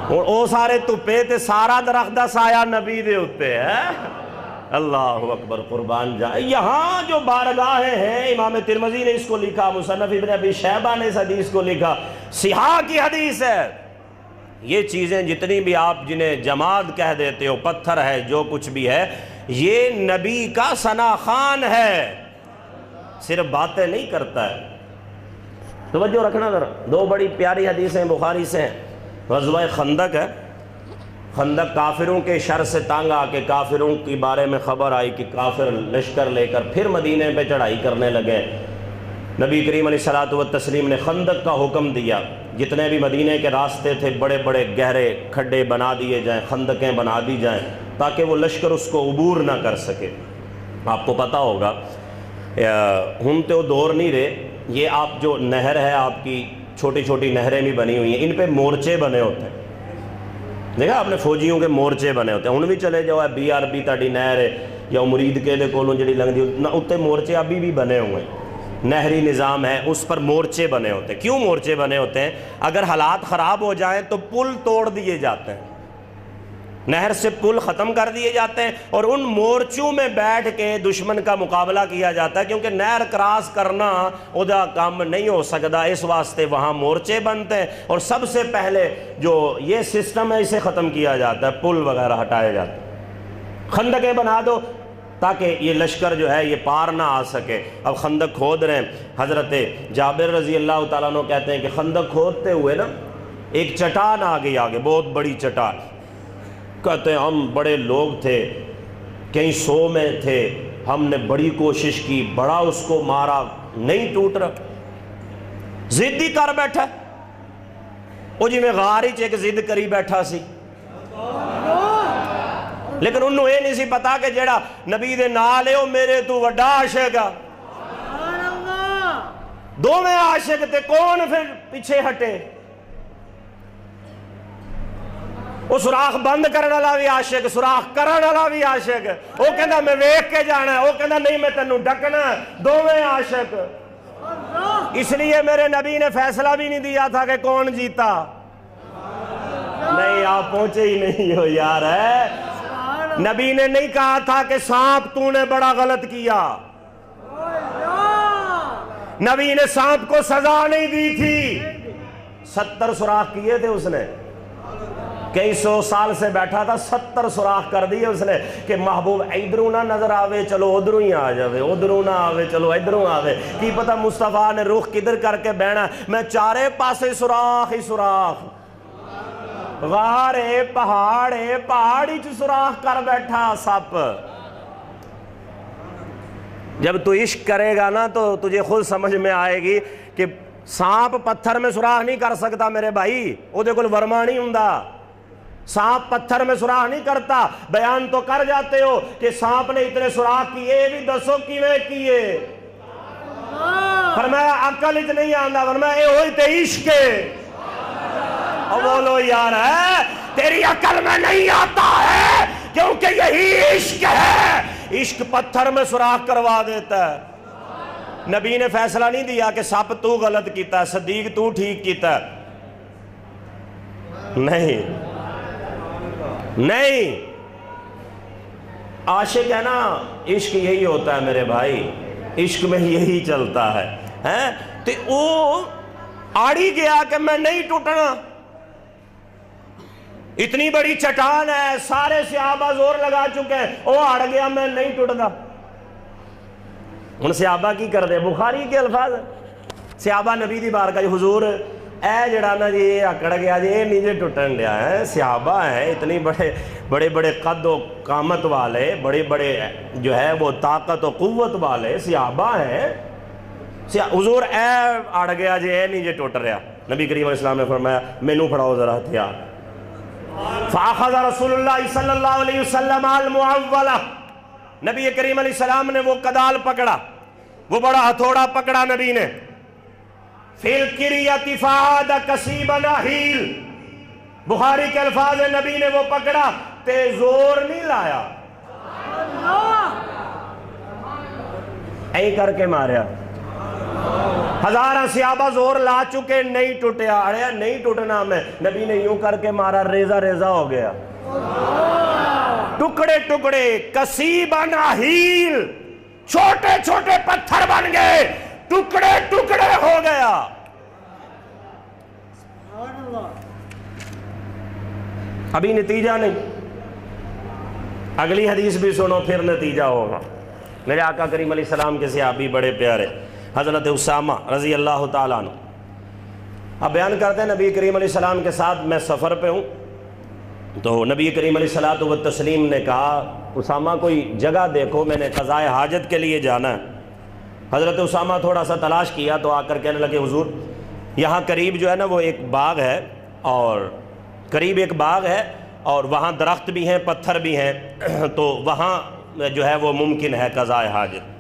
اور او سارے تپے تے سارا درخت دا سایہ نبی دے اتے ہے۔ اللہ اکبر، قربان جائے۔ یہاں جو بارگاہیں ہیں، امام ترمذی نے اس کو لکھا، مصنف ابن ابی شیبہ نے اس حدیث کو لکھا، صحاح کی حدیث ہے۔ یہ چیزیں جتنی بھی آپ جنہیں جماد کہہ دیتے ہو، پتھر ہے، جو کچھ بھی ہے، یہ نبی کا ثنا خوان ہے، صرف باتیں نہیں کرتا ہے۔ توجہ رکھنا ذرا، دو بڑی پیاری حدیثیں بخاری سے ہیں۔ غزوہ خندق ہے، خندق کافروں کے شر سے تانگ آ کے کافروں کے بارے میں خبر آئی کہ کافر لشکر لے کر پھر مدینے پہ چڑھائی کرنے لگے۔ نبی کریم علیہ الصلوۃ والتسلیم نے خندق کا حکم دیا، جتنے بھی مدینے کے راستے تھے بڑے بڑے گہرے کھڈے بنا دیے جائیں، خندقیں بنا دی جائیں تاکہ وہ لشکر اس کو عبور نہ کر سکے۔ آپ کو پتہ ہوگا ہم تو دور نہیں رہے، یہ آپ جو نہر ہے آپ کی چھوٹی چھوٹی نہریں بھی بنی ہوئی ہیں، ان پہ مورچے بنے ہوتے ہیں، دیکھا آپ نے فوجیوں کے مورچے بنے ہوتے ہیں، ان بھی چلے جاؤ BRB تاڑی نہر ہے یا امرید کے دے کولوں جڑی لنگ دی اتنے مورچے ابھی بھی بنے ہوئے ہیں، نہری نظام ہے اس پر مورچے بنے ہوتے ہیں۔ کیوں مورچے بنے ہوتے ہیں؟ اگر حالات خراب ہو جائیں تو پل توڑ دیے جاتے ہیں، نہر سے پل ختم کر دیے جاتے ہیں اور ان مورچوں میں بیٹھ کے دشمن کا مقابلہ کیا جاتا ہے، کیونکہ نہر کراس کرنا ادا کام نہیں ہو سکتا، اس واسطے وہاں مورچے بنتے ہیں اور سب سے پہلے جو یہ سسٹم ہے اسے ختم کیا جاتا ہے، پل وغیرہ ہٹائے جاتے ہیں۔ خندقیں بنا دو تاکہ یہ لشکر جو ہے یہ پار نہ آ سکے۔ اب خندق کھود رہے ہیں۔ حضرت جابر رضی اللہ تعالیٰ عنہ کہتے ہیں کہ خندق کھودتے ہوئے نا ایک چٹان آ گئی آگے، بہت بڑی چٹان۔ کہتے ہیں ہم بڑے لوگ تھے، کئی سو میں تھے، ہم نے بڑی کوشش کی، بڑا اس کو مارا، نہیں ٹوٹ رہا، ضد ہی کر بیٹھا۔ وہ جی میں غار ہی ایک ضد کری بیٹھا سی، لیکن انہوں یہ نہیں سی پتا کہ جیڑا نبی دے نال ہے وہ میرے تو وڈا عاشق ہے۔ دو میں عاشق تے کون پھر پیچھے ہٹے؟ وہ سوراخ بند کرنے والا بھی عاشق، سوراخ کرنے والا بھی عاشق، وہ کہندا میں ویکھ کے جانا ہے، وہ کہندا نہیں میں تینوں ڈکنا ہے، دوویں عاشق۔ اس لیے میرے نبی نے فیصلہ بھی نہیں دیا تھا کہ کون جیتا۔ نہیں آپ پہنچے ہی نہیں ہو یار، ہے نبی نے نہیں کہا تھا کہ سانپ تو نے بڑا غلط کیا، نبی نے سانپ کو سزا نہیں دی تھی۔ 70 سوراخ کیے تھے اس نے، کئی سو سال سے بیٹھا تھا، 70 سوراخ کر دیے اس نے کہ محبوب ادھروں نہ نظر آوے چلو ادھروں ہی آ جاوے، ادھروں نہ آوے چلو ادھروں آوے، کی پتہ مصطفیٰ نے رخ کدھر کر کے بہنا۔ میں چارے پاسے سوراخ ہی سوراخ، غارے پہاڑے پہاڑی چ سوراخ کر بیٹھا سپ۔ جب تو عشق کرے گا نا تو تجھے خود سمجھ میں آئے گی کہ سانپ پتھر میں سوراخ نہیں کر سکتا میرے بھائی، وہ دے کول ورما نہیں ہوندا۔ سانپ پتھر میں سوراخ نہیں کرتا۔ بیان تو کر جاتے ہو کہ سانپ نے اتنے سوراخ کیے، بھی دسو کیویں کیے؟ فرمایا عقل وچ نہیں آندا، فرمایا اے ہوئی تے عشق ہے۔ اور بولو یار ہے تیری عقل میں نہیں آتا ہے، کیونکہ یہی عشق ہے۔ عشق پتھر میں سوراخ کروا دیتا ہے۔ نبی نے فیصلہ نہیں دیا کہ سپ تو غلط کیتا ہے، صدیق تو ٹھیک کیتا ہے، نہیں نہیں۔ عاشق ہے نا، عشق یہی ہوتا ہے میرے بھائی، عشق میں یہی چلتا ہے۔ تو وہ آڑی گیا کہ میں نہیں ٹوٹنا، اتنی بڑی چٹان ہے، سارے صحابہ زور لگا چکے ہیں، وہ اڑ گیا میں نہیں ٹوٹنا۔ ان صحابہ کی کر دے، بخاری کے الفاظ، صحابہ نبی دی بارگاہ حضور اے جڑا نا جی اکڑ گیا جی یہ نیچے ٹوٹن دیا ہے، صحابہ ہیں اتنی بڑے بڑے قد و قامت والے، بڑے بڑے جو ہے وہ طاقت و قوت والے صحابہ ہیں، حضور اے اڑ گیا جی یہ نیچے ٹوٹ رہا۔ نبی کریم علیہ السلام نے فرمایا مینوں پھڑاؤ ذرا ہتھیار۔ فاخذ رسول اللہ صلی اللہ علیہ وسلم المعولہ، نبی کریم علیہ السلام نے وہ کدال پکڑا، وہ بڑا ہتھوڑا پکڑا نبی نے۔ فی الکریۃ فعاد کسیبا نحیل، بخاری کے الفاظ نبی نے وہ پکڑا تے زور نہیں لایا، ایں کر کے ماریا۔ ہزارہ صحابہ زور لا چکے، نہیں ٹوٹیا، اڑیا نہیں ٹوٹنا میں، نبی نے یوں کر کے مارا، ریزہ ریزہ ہو گیا، ٹکڑے ٹکڑے، کسیبا نحیل، چھوٹے چھوٹے پتھر بن گئے، ٹکڑے ٹکڑے ہو گیا۔ ابھی نتیجہ نہیں، اگلی حدیث بھی سنو پھر نتیجہ ہوگا۔ میرے آقا کریم علیہ السلام کے صحابی بڑے پیارے حضرت اسامہ رضی اللہ تعالیٰ عنہ اب بیان کرتے ہیں نبی کریم علیہ السلام کے ساتھ میں سفر پہ ہوں، تو نبی کریم علیہ الصلوۃ والتسلیم نے کہا اسامہ کوئی جگہ دیکھو، میں نے قضائے حاجت کے لیے جانا ہے۔ حضرت اسامہ تھوڑا سا تلاش کیا تو آ کر کہنے لگے حضور یہاں قریب جو ہے نا وہ ایک باغ ہے، اور قریب ایک باغ ہے اور وہاں درخت بھی ہیں پتھر بھی ہیں، تو وہاں جو ہے وہ ممکن ہے قضائے حاجت۔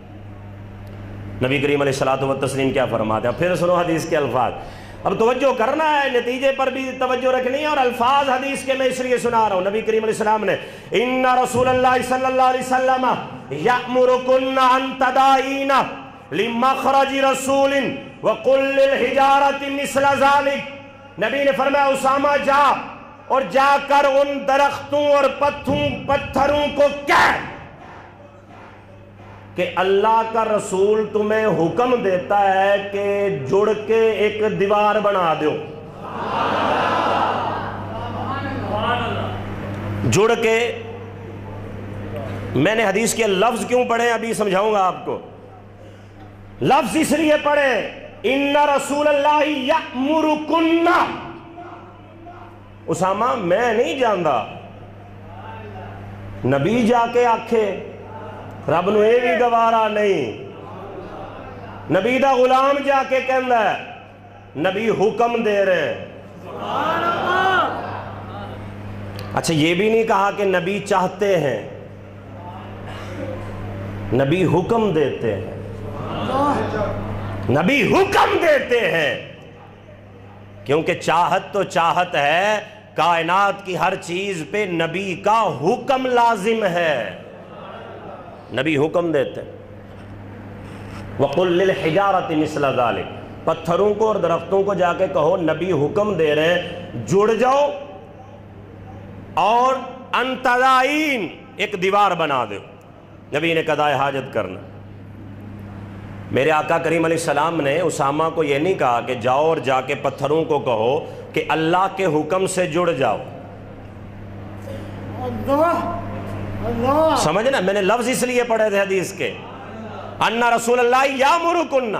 نبی کریم علیہ الصلوۃ والتسلیم کیا فرماتے ہیں؟ پھر سنو حدیث کے الفاظ، اب توجہ کرنا ہے، نتیجے پر بھی توجہ رکھنی ہے، اور الفاظ حدیث کے میں اس لیے سنا رہا ہوں۔ نبی کریم علیہ السلام نے ان رسول اللہ صلی اللہ علیہ وسلم یأمرکن ان تدائین لمخرج رسول وقل للحجارۃ مثل ذلک، نبی نے فرمایا اسامہ جا اور جا کر ان درختوں اور پتھروں کو کہہ کہ اللہ کا رسول تمہیں حکم دیتا ہے کہ جڑ کے ایک دیوار بنا دو، جڑ کے میں نے حدیث کے لفظ کیوں پڑھے ابھی سمجھاؤں گا آپ کو. لفظ اس لیے پڑھے ان رسول اللہ یأمرکن. اسامہ میں نہیں جاندا نبی جا کے آکھے رب نو یہ بھی گوارا نہیں. نبی دا غلام جا کے کہندا ہے نبی حکم دے رہے. اچھا یہ بھی نہیں کہا کہ نبی چاہتے ہیں، نبی حکم دیتے ہیں. نبی حکم دیتے ہیں کیونکہ چاہت تو چاہت ہے، کائنات کی ہر چیز پہ نبی کا حکم لازم ہے. نبی حکم دیتے ہیں. وَقُلْ لِلْحِجَارَةِ مِثْلَ ذَلِكَ. پتھروں کو اور درختوں کو جا کے کہو نبی حکم دے رہے ہیں جڑ جاؤ اور انتظائین ایک دیوار بنا دو. نبی نے قضائے حاجت کرنا. میرے آقا کریم علیہ السلام نے اسامہ کو یہ نہیں کہا کہ جاؤ اور جا کے پتھروں کو کہو کہ اللہ کے حکم سے جڑ جاؤ. سمجھنا میں نے لفظ اس لیے پڑھے تھے حدیث کے ان رسول اللہ یامرکن.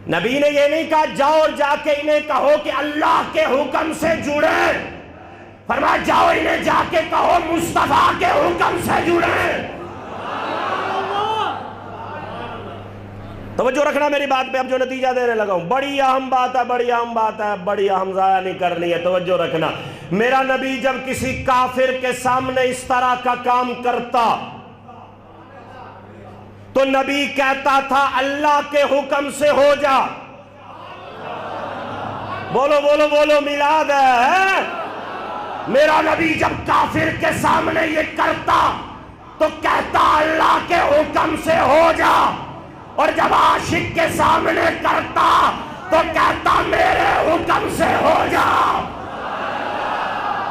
نبی نے یہ نہیں کہا جاؤ اور جا کے انہیں کہو کہ اللہ کے حکم سے جڑیں. فرمایا جاؤ انہیں جا کے کہو مصطفیٰ کے حکم سے جڑیں. توجہ رکھنا میری بات پہ. اب جو نتیجہ دینے لگا ہوں بڑی اہم بات ہے، بڑی اہم بات ہے، بڑی اہم ضائع نہیں کرنی ہے. توجہ رکھنا. میرا نبی جب کسی کافر کے سامنے اس طرح کا کام کرتا تو نبی کہتا تھا اللہ کے حکم سے ہو جا. بولو بولو بولو میلاد ہے. میرا نبی جب کافر کے سامنے یہ کرتا تو کہتا اللہ کے حکم سے ہو جا، اور جب عاشق کے سامنے کرتا تو کہتا میرے حکم سے ہو جا.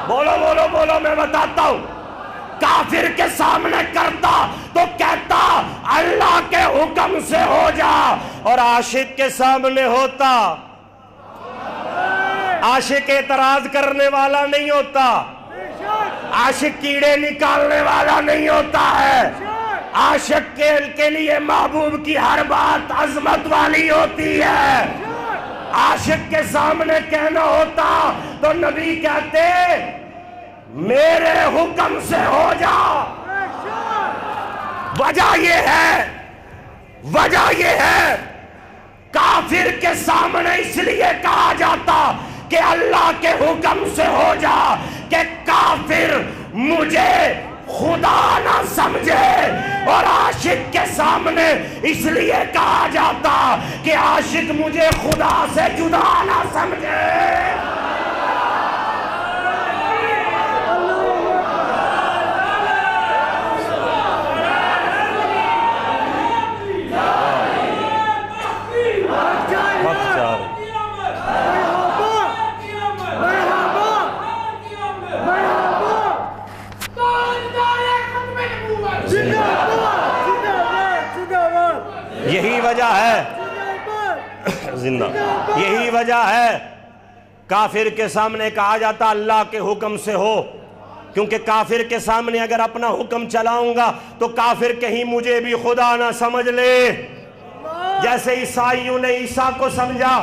بولو بولو بولو میں بتاتا ہوں. کافر کے سامنے کرتا تو کہتا اللہ کے حکم سے ہو جا، اور عاشق کے سامنے ہوتا. عاشق اعتراض کرنے والا نہیں ہوتا، عاشق کیڑے نکالنے والا نہیں ہوتا ہے. عاشق کے لیے محبوب کی ہر بات عظمت والی ہوتی ہے. عاشق کے سامنے کہنا ہوتا تو نبی کہتے میرے حکم سے ہو جا. وجہ یہ ہے کافر کے سامنے اس لیے کہا جاتا کہ اللہ کے حکم سے ہو جا کہ کافر مجھے خدا نہ سمجھے، اور عاشق کے سامنے اس لیے کہا جاتا کہ عاشق مجھے خدا سے جدا نہ سمجھے. یہی وجہ ہے زندہ، یہی وجہ ہے کافر کے سامنے کہا جاتا اللہ کے حکم سے ہو، کیونکہ کافر کے سامنے اگر اپنا حکم چلاؤں گا تو کافر کہیں مجھے بھی خدا نہ سمجھ لے. جیسے عیسائیوں نے عیسیٰ کو سمجھا،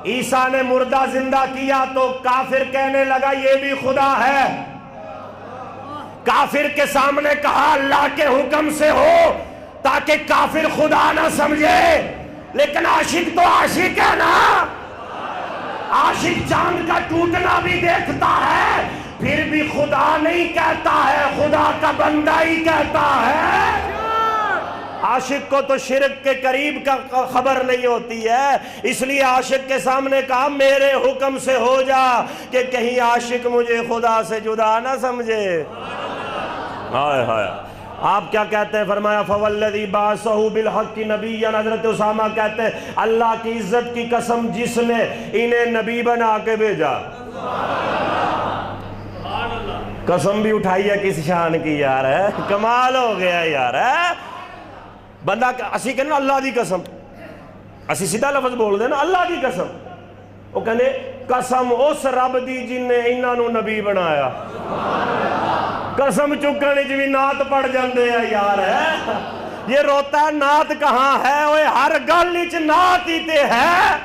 عیسیٰ نے مردہ زندہ کیا تو کافر کہنے لگا یہ بھی خدا ہے. کافر کے سامنے کہا اللہ کے حکم سے ہو تاکہ کافر خدا نہ سمجھے. لیکن عاشق تو عاشق ہے نا. عاشق چاند کا ٹوٹنا بھی دیکھتا ہے پھر بھی خدا نہیں کہتا ہے، خدا کا بندہ ہی کہتا ہے. عاشق کو تو شرک کے قریب کا خبر نہیں ہوتی ہے، اس لیے عاشق کے سامنے کہا میرے حکم سے ہو جا کہ کہیں عاشق مجھے خدا سے جدا نہ سمجھے. ہائے ہائے. آپ کیا کہتے ہیں؟ فرمایا فوالذی بعثہ بالحق نبیا. حضرت اسامہ کہتے ہیں اللہ کی عزت کی قسم جس نے انہیں نبی بنا کے بھیجا. قسم بھی اٹھائی ہے کس شان کی یار ہے، کمال ہو گیا یار ہے. بندہ اسی کہنا اللہ دی قسم، اسی سیدھا لفظ بول دے نا اللہ دی قسم. وہ کہنے قسم اس رب دی جن نے انہاں نو نبی بنایا. قسم چکن وچ بھی نعت پڑھ جاندے ہیں یار ہے یہ روتا ہے نعت کہاں ہے اوے ہر گل وچ نعت ہی تے ہے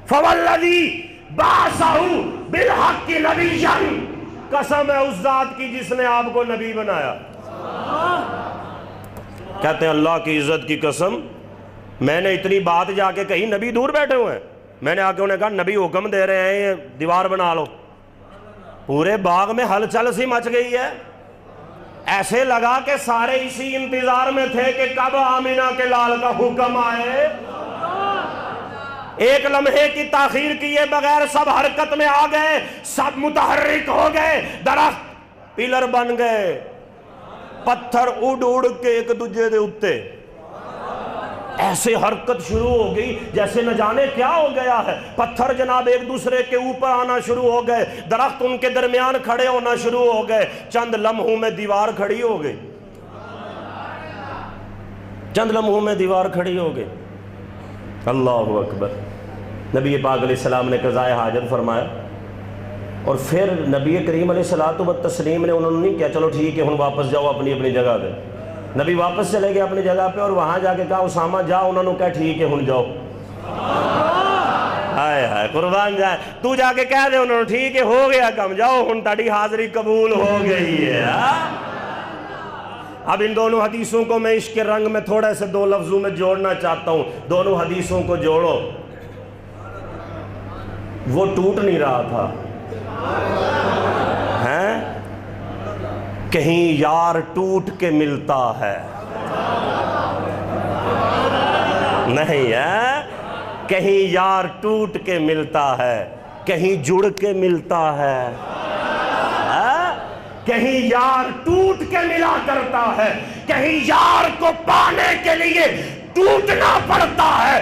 فوالذی بعثہ بالحق نبیا قسم ہے اس ذات کی جس نے آپ کو نبی بنایا کہتے ہیں اللہ کی عزت کی قسم میں نے اتنی بات جا کے کہی نبی دور بیٹھے ہوئے ہیں میں نے آ کے انہیں کہا نبی حکم دے رہے ہیں یہ دیوار بنا لو پورے باغ میں ہلچل سی مچ گئی ہے ایسے لگا کہ سارے اسی انتظار میں تھے کہ کب آمینہ کے لال کا حکم آئے ایک لمحے کی تاخیر کیے بغیر سب حرکت میں آ گئے سب متحرک ہو گئے درخت پلر بن گئے پتھر اڑ اڑ کے ایک دوجے دے اتے ایسے حرکت شروع ہو گئی جیسے نہ جانے کیا ہو گیا ہے پتھر جناب ایک دوسرے کے اوپر آنا شروع ہو گئے درخت ان کے درمیان کھڑے ہونا شروع ہو گئے چند لمحوں میں دیوار کھڑی ہو گئی چند لمحوں میں دیوار کھڑی ہو گئی اللہ اکبر نبی پاک علیہ السلام نے قضاء حاجت فرمایا اور پھر نبی کریم علیہ الصلوۃ والتسلیم نے انہوں نے نہیں کیا چلو ٹھیک ہے ہن واپس جاؤ اپنی اپنی جگہ پہ نبی واپس چلے گئے اپنی جگہ پہ اور وہاں جا کے کہا اسامہ جاؤ انہوں نے کہا ٹھیک ہے ہن جاؤ ہائے ہائے قربان جائے تو جا کے کہہ دے انہوں نے ٹھیک ہے ہو گیا کم جاؤ ہن تاڑی حاضری قبول ہو گئی ہے اب ان دونوں حدیثوں کو میں عشق کے رنگ میں تھوڑے سے دو لفظوں میں جوڑنا چاہتا ہوں دونوں حدیثوں کو جوڑو وہ ٹوٹ نہیں رہا تھا ہیں کہیں یار ٹوٹ کے ملتا ہے نہیں ہے کہیں یار ٹوٹ کے ملتا ہے کہیں جڑ کے ملتا ہے کہیں یار ٹوٹ کے ملا کرتا ہے کہیں یار کو پانے کے لیے ٹوٹنا پڑتا ہے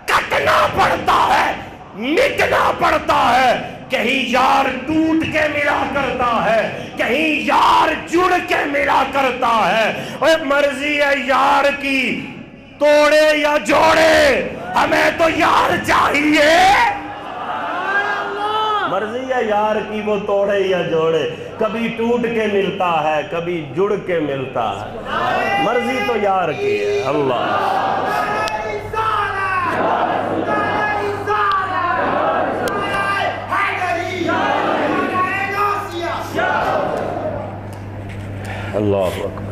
کٹنا پڑتا ہے مٹنا پڑتا ہے کہیں یار ٹوٹ کے ملا کرتا ہے کہیں یار جڑ کے ملا کرتا ہے اے مرضی ہے یار کی توڑے یا جوڑے ہمیں تو یار چاہیے مرضی ہے یار کی وہ توڑے یا جوڑے کبھی ٹوٹ کے ملتا ہے کبھی جڑ کے ملتا ہے مرضی تو یار کی ہے اللہ اللہ اکبر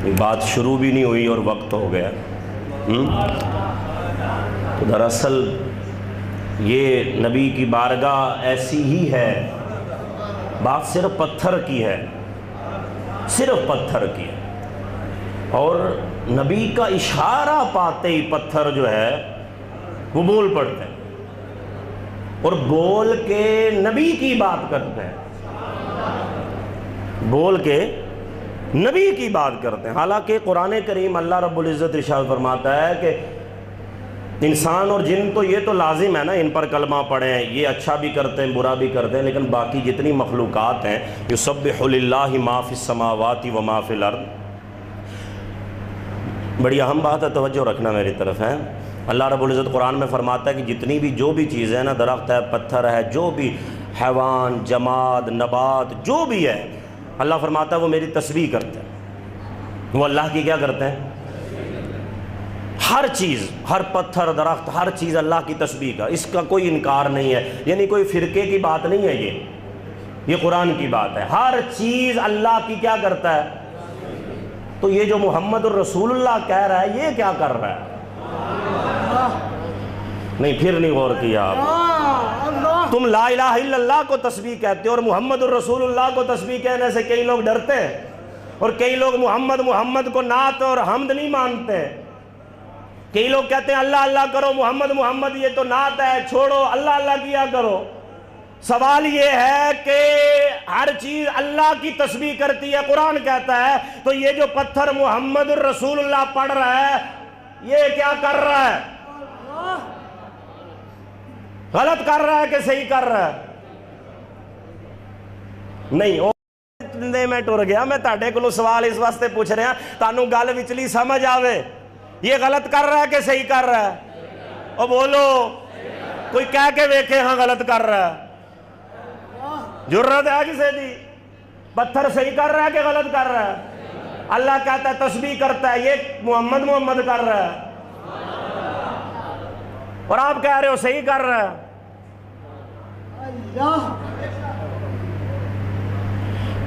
یہ بات شروع بھی نہیں ہوئی اور وقت ہو گیا تو دراصل یہ نبی کی بارگاہ ایسی ہی ہے بات صرف پتھر کی ہے صرف پتھر کی ہے اور نبی کا اشارہ پاتے ہی پتھر جو ہے وہ بول پڑتے ہیں اور بول کے نبی کی بات کرتے ہیں بول کے نبی کی بات کرتے ہیں حالانکہ قرآن کریم اللہ رب العزت ارشاد فرماتا ہے کہ انسان اور جن تو یہ تو لازم ہے نا ان پر کلمہ پڑھیں یہ اچھا بھی کرتے ہیں برا بھی کرتے ہیں لیکن باقی جتنی مخلوقات ہیں یسبح للہ ما فی السماوات و ما فی الارض بڑی اہم بات ہے توجہ رکھنا میری طرف ہے اللہ رب العزت قرآن میں فرماتا ہے کہ جتنی بھی جو بھی چیزیں نا درخت ہے پتھر ہے جو بھی حیوان جماد نبات جو بھی ہے اللہ فرماتا ہے وہ میری تسبیح کرتے ہیں وہ اللہ کی کیا کرتے ہیں ہر چیز ہر پتھر درخت ہر چیز اللہ کی تسبیح کا اس کا کوئی انکار نہیں ہے یعنی کوئی فرقے کی بات نہیں ہے یہ قرآن کی بات ہے ہر چیز اللہ کی کیا کرتا ہے تو یہ جو محمد الرسول اللہ کہہ رہا ہے یہ کیا کر رہا ہے نہیں پھر نہیں غور کیا آپ تم لا الہ الا اللہ کو تسبیح کہتے ہو اور محمد الرسول اللہ کو تسبیح کہنے سے کئی لوگ ڈرتے ہیں اور کئی لوگ محمد کو نعت اور حمد نہیں مانتے کئی لوگ کہتے ہیں اللہ اللہ کرو محمد یہ تو نعت ہے چھوڑو اللہ اللہ کیا کرو سوال یہ ہے کہ ہر چیز اللہ کی تسبیح کرتی ہے قرآن کہتا ہے تو یہ جو پتھر محمد الرسول اللہ پڑھ رہا ہے یہ کیا کر رہا ہے غلط کر رہا ہے کہ صحیح کر رہا ہے نہیں میں ٹر گیا میں تاڑے کو سوال اس واسطے پوچھ رہا تانوں گل وچلی سمجھ آوے یہ غلط کر رہا ہے کہ صحیح کر رہا ہے اور بولو کوئی کہہ کے ویکھے ہاں غلط کر رہا ہے جرت ہے کسے دی؟ پتھر صحیح کر رہا ہے کہ غلط کر رہا ہے؟ اللہ کہتا ہے تسبیح کرتا ہے، یہ محمد محمد کر رہا ہے، اور آپ کہہ رہے ہو صحیح کر رہا ہے۔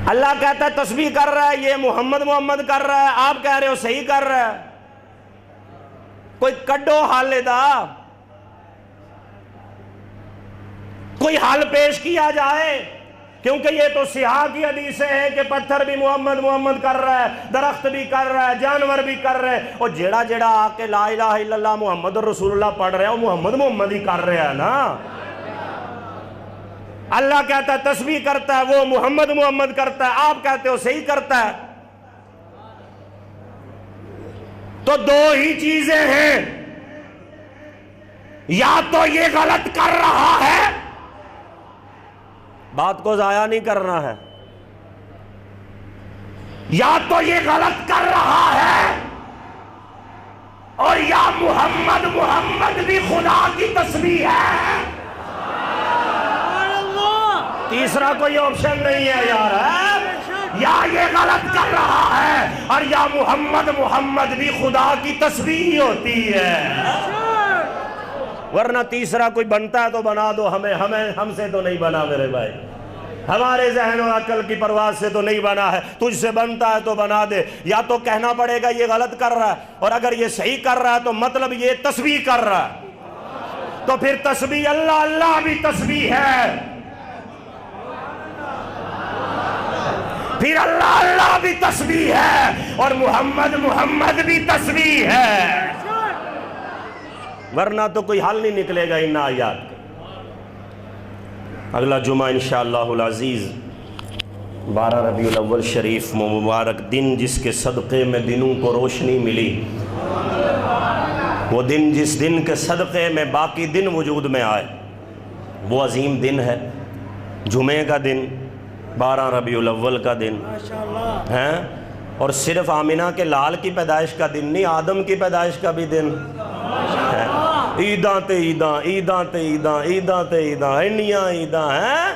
اللہ کہتا ہے تسبیح کر رہا ہے، یہ محمد محمد کر رہا ہے، آپ کہہ رہے ہو صحیح کر رہا ہے۔ کوئی کڈو حل دا، کوئی حل پیش کیا جائے، کیونکہ یہ تو سیاح کی حدیث ہے کہ پتھر بھی محمد محمد کر رہا ہے، درخت بھی کر رہا ہے، جانور بھی کر رہے ہیں، اور جیڑا جیڑا آ کے لا الہ الا اللہ محمد رسول اللہ پڑھ رہے ہیں وہ محمد محمد ہی کر رہے ہیں نا۔ اللہ کہتا ہے تسبیح کرتا ہے، وہ محمد محمد کرتا ہے، آپ کہتے ہو صحیح کرتا ہے۔ تو دو ہی چیزیں ہیں، یا تو یہ غلط کر رہا ہے، بات کو ضائع نہیں کرنا ہے، یا تو یہ غلط کر رہا ہے، اور یا محمد محمد بھی خدا کی تسبیح ہے۔ تیسرا کوئی آپشن نہیں ہے یار، یا یہ غلط کر رہا ہے اور یا محمد محمد بھی خدا کی تسبیح ہوتی ہے، ورنہ تیسرا کوئی بنتا ہے تو بنا دو، ہم سے تو نہیں بنا میرے بھائی، ہمارے ذہن و عقل کی پرواز سے تو نہیں بنا ہے، تجھ سے بنتا ہے تو بنا دے۔ یا تو کہنا پڑے گا یہ غلط کر رہا ہے، اور اگر یہ صحیح کر رہا ہے تو مطلب یہ تسبیح کر رہا ہے، تو پھر تسبیح اللہ اللہ بھی تسبیح ہے، پھر اللہ اللہ بھی تسبیح ہے، اور محمد محمد بھی تسبیح ہے، ورنہ تو کوئی حل نہیں نکلے گا ان آیات کے۔ اگلا جمعہ انشاءاللہ العزیز 12 ربیع الاول شریف مبارک دن، جس کے صدقے میں دنوں کو روشنی ملی، وہ دن جس دن کے صدقے میں باقی دن وجود میں آئے، وہ عظیم دن ہے، جمعے کا دن، 12 ربیع الاول کا دن ہے، اور صرف آمینہ کے لال کی پیدائش کا دن نہیں، آدم کی پیدائش کا بھی دن ہے۔ عیداں تے عیداں، عیداں تے عیداں، عیداں تے عیداں، انیاں عیداں ہیں۔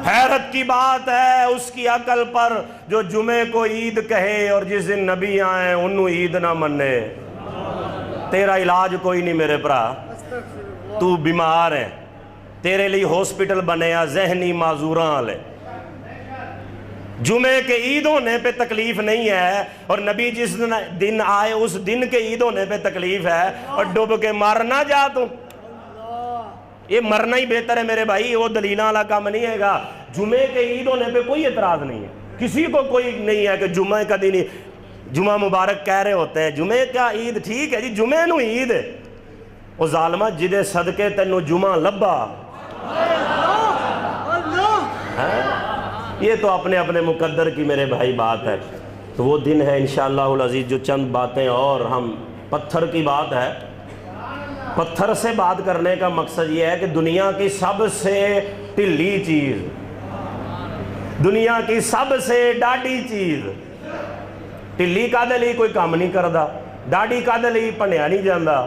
حیرت کی بات ہے اس کی عقل پر جو جمعے کو عید کہے اور جس دن نبی آئیں انہوں عید نہ منے۔ تیرا علاج کوئی نہیں میرے برا، تو بیمار ہے، تیرے لیے ہاسپٹل بنے یا ذہنی معذوراں لے۔ جمعے کے عید ہونے پہ تکلیف نہیں ہے، اور نبی جس دن آئے اس دن کے عید ہونے پہ تکلیف ہے، اور ڈوب کے مرنا جا تو یہ مرنا ہی بہتر ہے میرے بھائی، وہ دلیلہ والا کام نہیں ہے گا۔ جمعے کے عید ہونے پہ کوئی اعتراض نہیں ہے، کسی کو کوئی نہیں ہے کہ جمعے کا دن جمعہ مبارک کہہ رہے ہوتے ہیں، جمعے کا عید ٹھیک ہے جی، جمعے نو عید ہے، وہ ظالمہ جدے صدقے تینو جمعہ لبا، یہ تو اپنے اپنے مقدر کی میرے بھائی بات ہے۔ تو وہ دن ہے انشاءاللہ العزیز جو چند باتیں، اور ہم پتھر کی بات ہے، پتھر سے بات کرنے کا مقصد یہ ہے کہ دنیا کی سب سے ٹلی چیز، دنیا کی سب سے ڈاڈی چیز، ٹلی کا دلی کوئی کام نہیں کردا، ڈاڈی کا دلی پنیا نہیں جاندہ،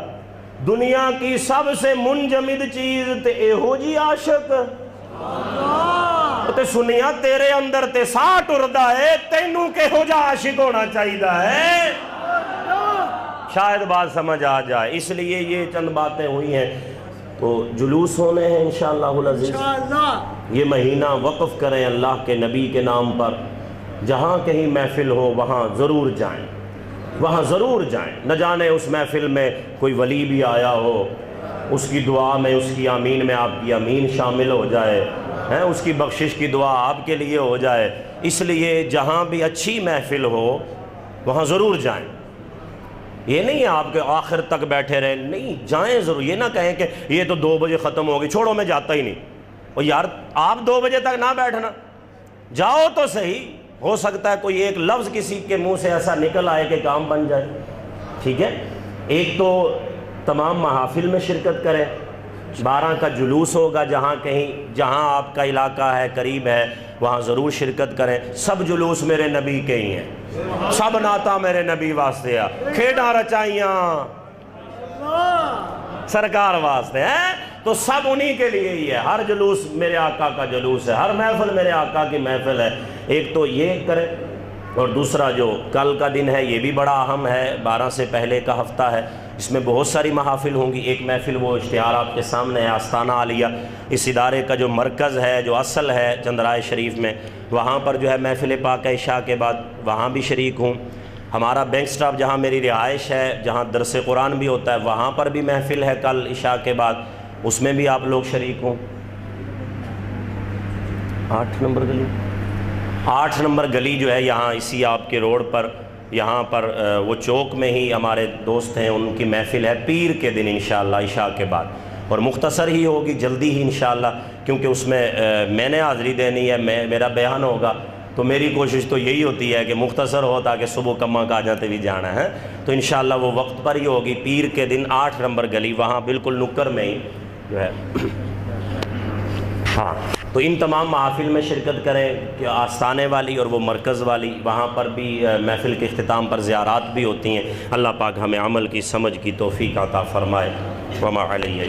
دنیا کی سب سے منجمد چیز تے ایہو جی عاشق تے سنیا تیرے اندر تے ساٹھ اردہ ہے، تینوں کے ہو جا عاشق ہونا چاہیدہ ہے، شاید بات سمجھ آ جائے۔ اس لیے یہ چند باتیں ہوئی ہیں، تو جلوس ہونے ہیں انشاءاللہ العزیز، یہ مہینہ وقف کریں اللہ کے نبی کے نام پر، جہاں کہیں محفل ہو وہاں ضرور جائیں، وہاں ضرور جائیں، نہ جانے اس محفل میں کوئی ولی بھی آیا ہو، اس کی دعا میں، اس کی آمین میں آپ کی آمین شامل ہو جائے، اس کی بخشش کی دعا آپ کے لیے ہو جائے۔ اس لیے جہاں بھی اچھی محفل ہو وہاں ضرور جائیں، یہ نہیں ہے آپ کے آخر تک بیٹھے رہے، نہیں جائیں ضرور، یہ نہ کہیں کہ یہ تو 2 بجے ختم ہوگی چھوڑو میں جاتا ہی نہیں، اور یار آپ 2 بجے تک نہ بیٹھنا، جاؤ تو صحیح، ہو سکتا ہے کوئی ایک لفظ کسی کے منہ سے ایسا نکل آئے کہ کام بن جائے، ٹھیک ہے۔ ایک تو تمام محافل میں شرکت کریں، 12 کا جلوس ہوگا، جہاں آپ کا علاقہ ہے قریب ہے وہاں ضرور شرکت کریں۔ سب جلوس میرے نبی کے ہی ہیں، سب نعتاں میرے نبی واسطے کھیڑاں رچائیاں سرکار واسطے ہیں، تو سب انہی کے لیے ہی ہے۔ ہر جلوس میرے آقا کا جلوس ہے، ہر محفل میرے آقا کی محفل ہے۔ ایک تو یہ کرے، اور دوسرا جو کل کا دن ہے یہ بھی بڑا اہم ہے، 12 سے پہلے کا ہفتہ ہے، اس میں بہت ساری محافل ہوں گی۔ ایک محفل وہ اشتہار آپ کے سامنے ہے، آستانہ عالیہ، اس ادارے کا جو مرکز ہے، جو اصل ہے چندرائے شریف میں، وہاں پر جو ہے محفل پاک عشاء کے بعد وہاں بھی شریک ہوں۔ ہمارا بینک سٹاف جہاں میری رہائش ہے، جہاں درس قرآن بھی ہوتا ہے، وہاں پر بھی محفل ہے کل عشاء کے بعد، اس میں بھی آپ لوگ شریک ہوں۔ 8 نمبر گلی، 8 نمبر گلی جو ہے یہاں اسی آپ کے روڈ پر، یہاں پر وہ چوک میں ہی ہمارے دوست ہیں، ان کی محفل ہے پیر کے دن انشاءاللہ عشاء کے بعد، اور مختصر ہی ہوگی، جلدی ہی انشاءاللہ، کیونکہ اس میں نے حاضری دینی ہے، میرا بیان ہوگا، تو میری کوشش تو یہی ہوتی ہے کہ مختصر ہو تاکہ صبح کما کا جاتے بھی جانا ہے، تو انشاءاللہ وہ وقت پر ہی ہوگی پیر کے دن 8 نمبر گلی، وہاں بالکل نکر میں ہی جو ہے۔ ہاں، تو ان تمام محافل میں شرکت کریں کہ آستانے والی اور وہ مرکز والی، وہاں پر بھی محفل کے اختتام پر زیارات بھی ہوتی ہیں۔ اللہ پاک ہمیں عمل کی سمجھ کی توفیق عطا فرمائے۔ وما علیہ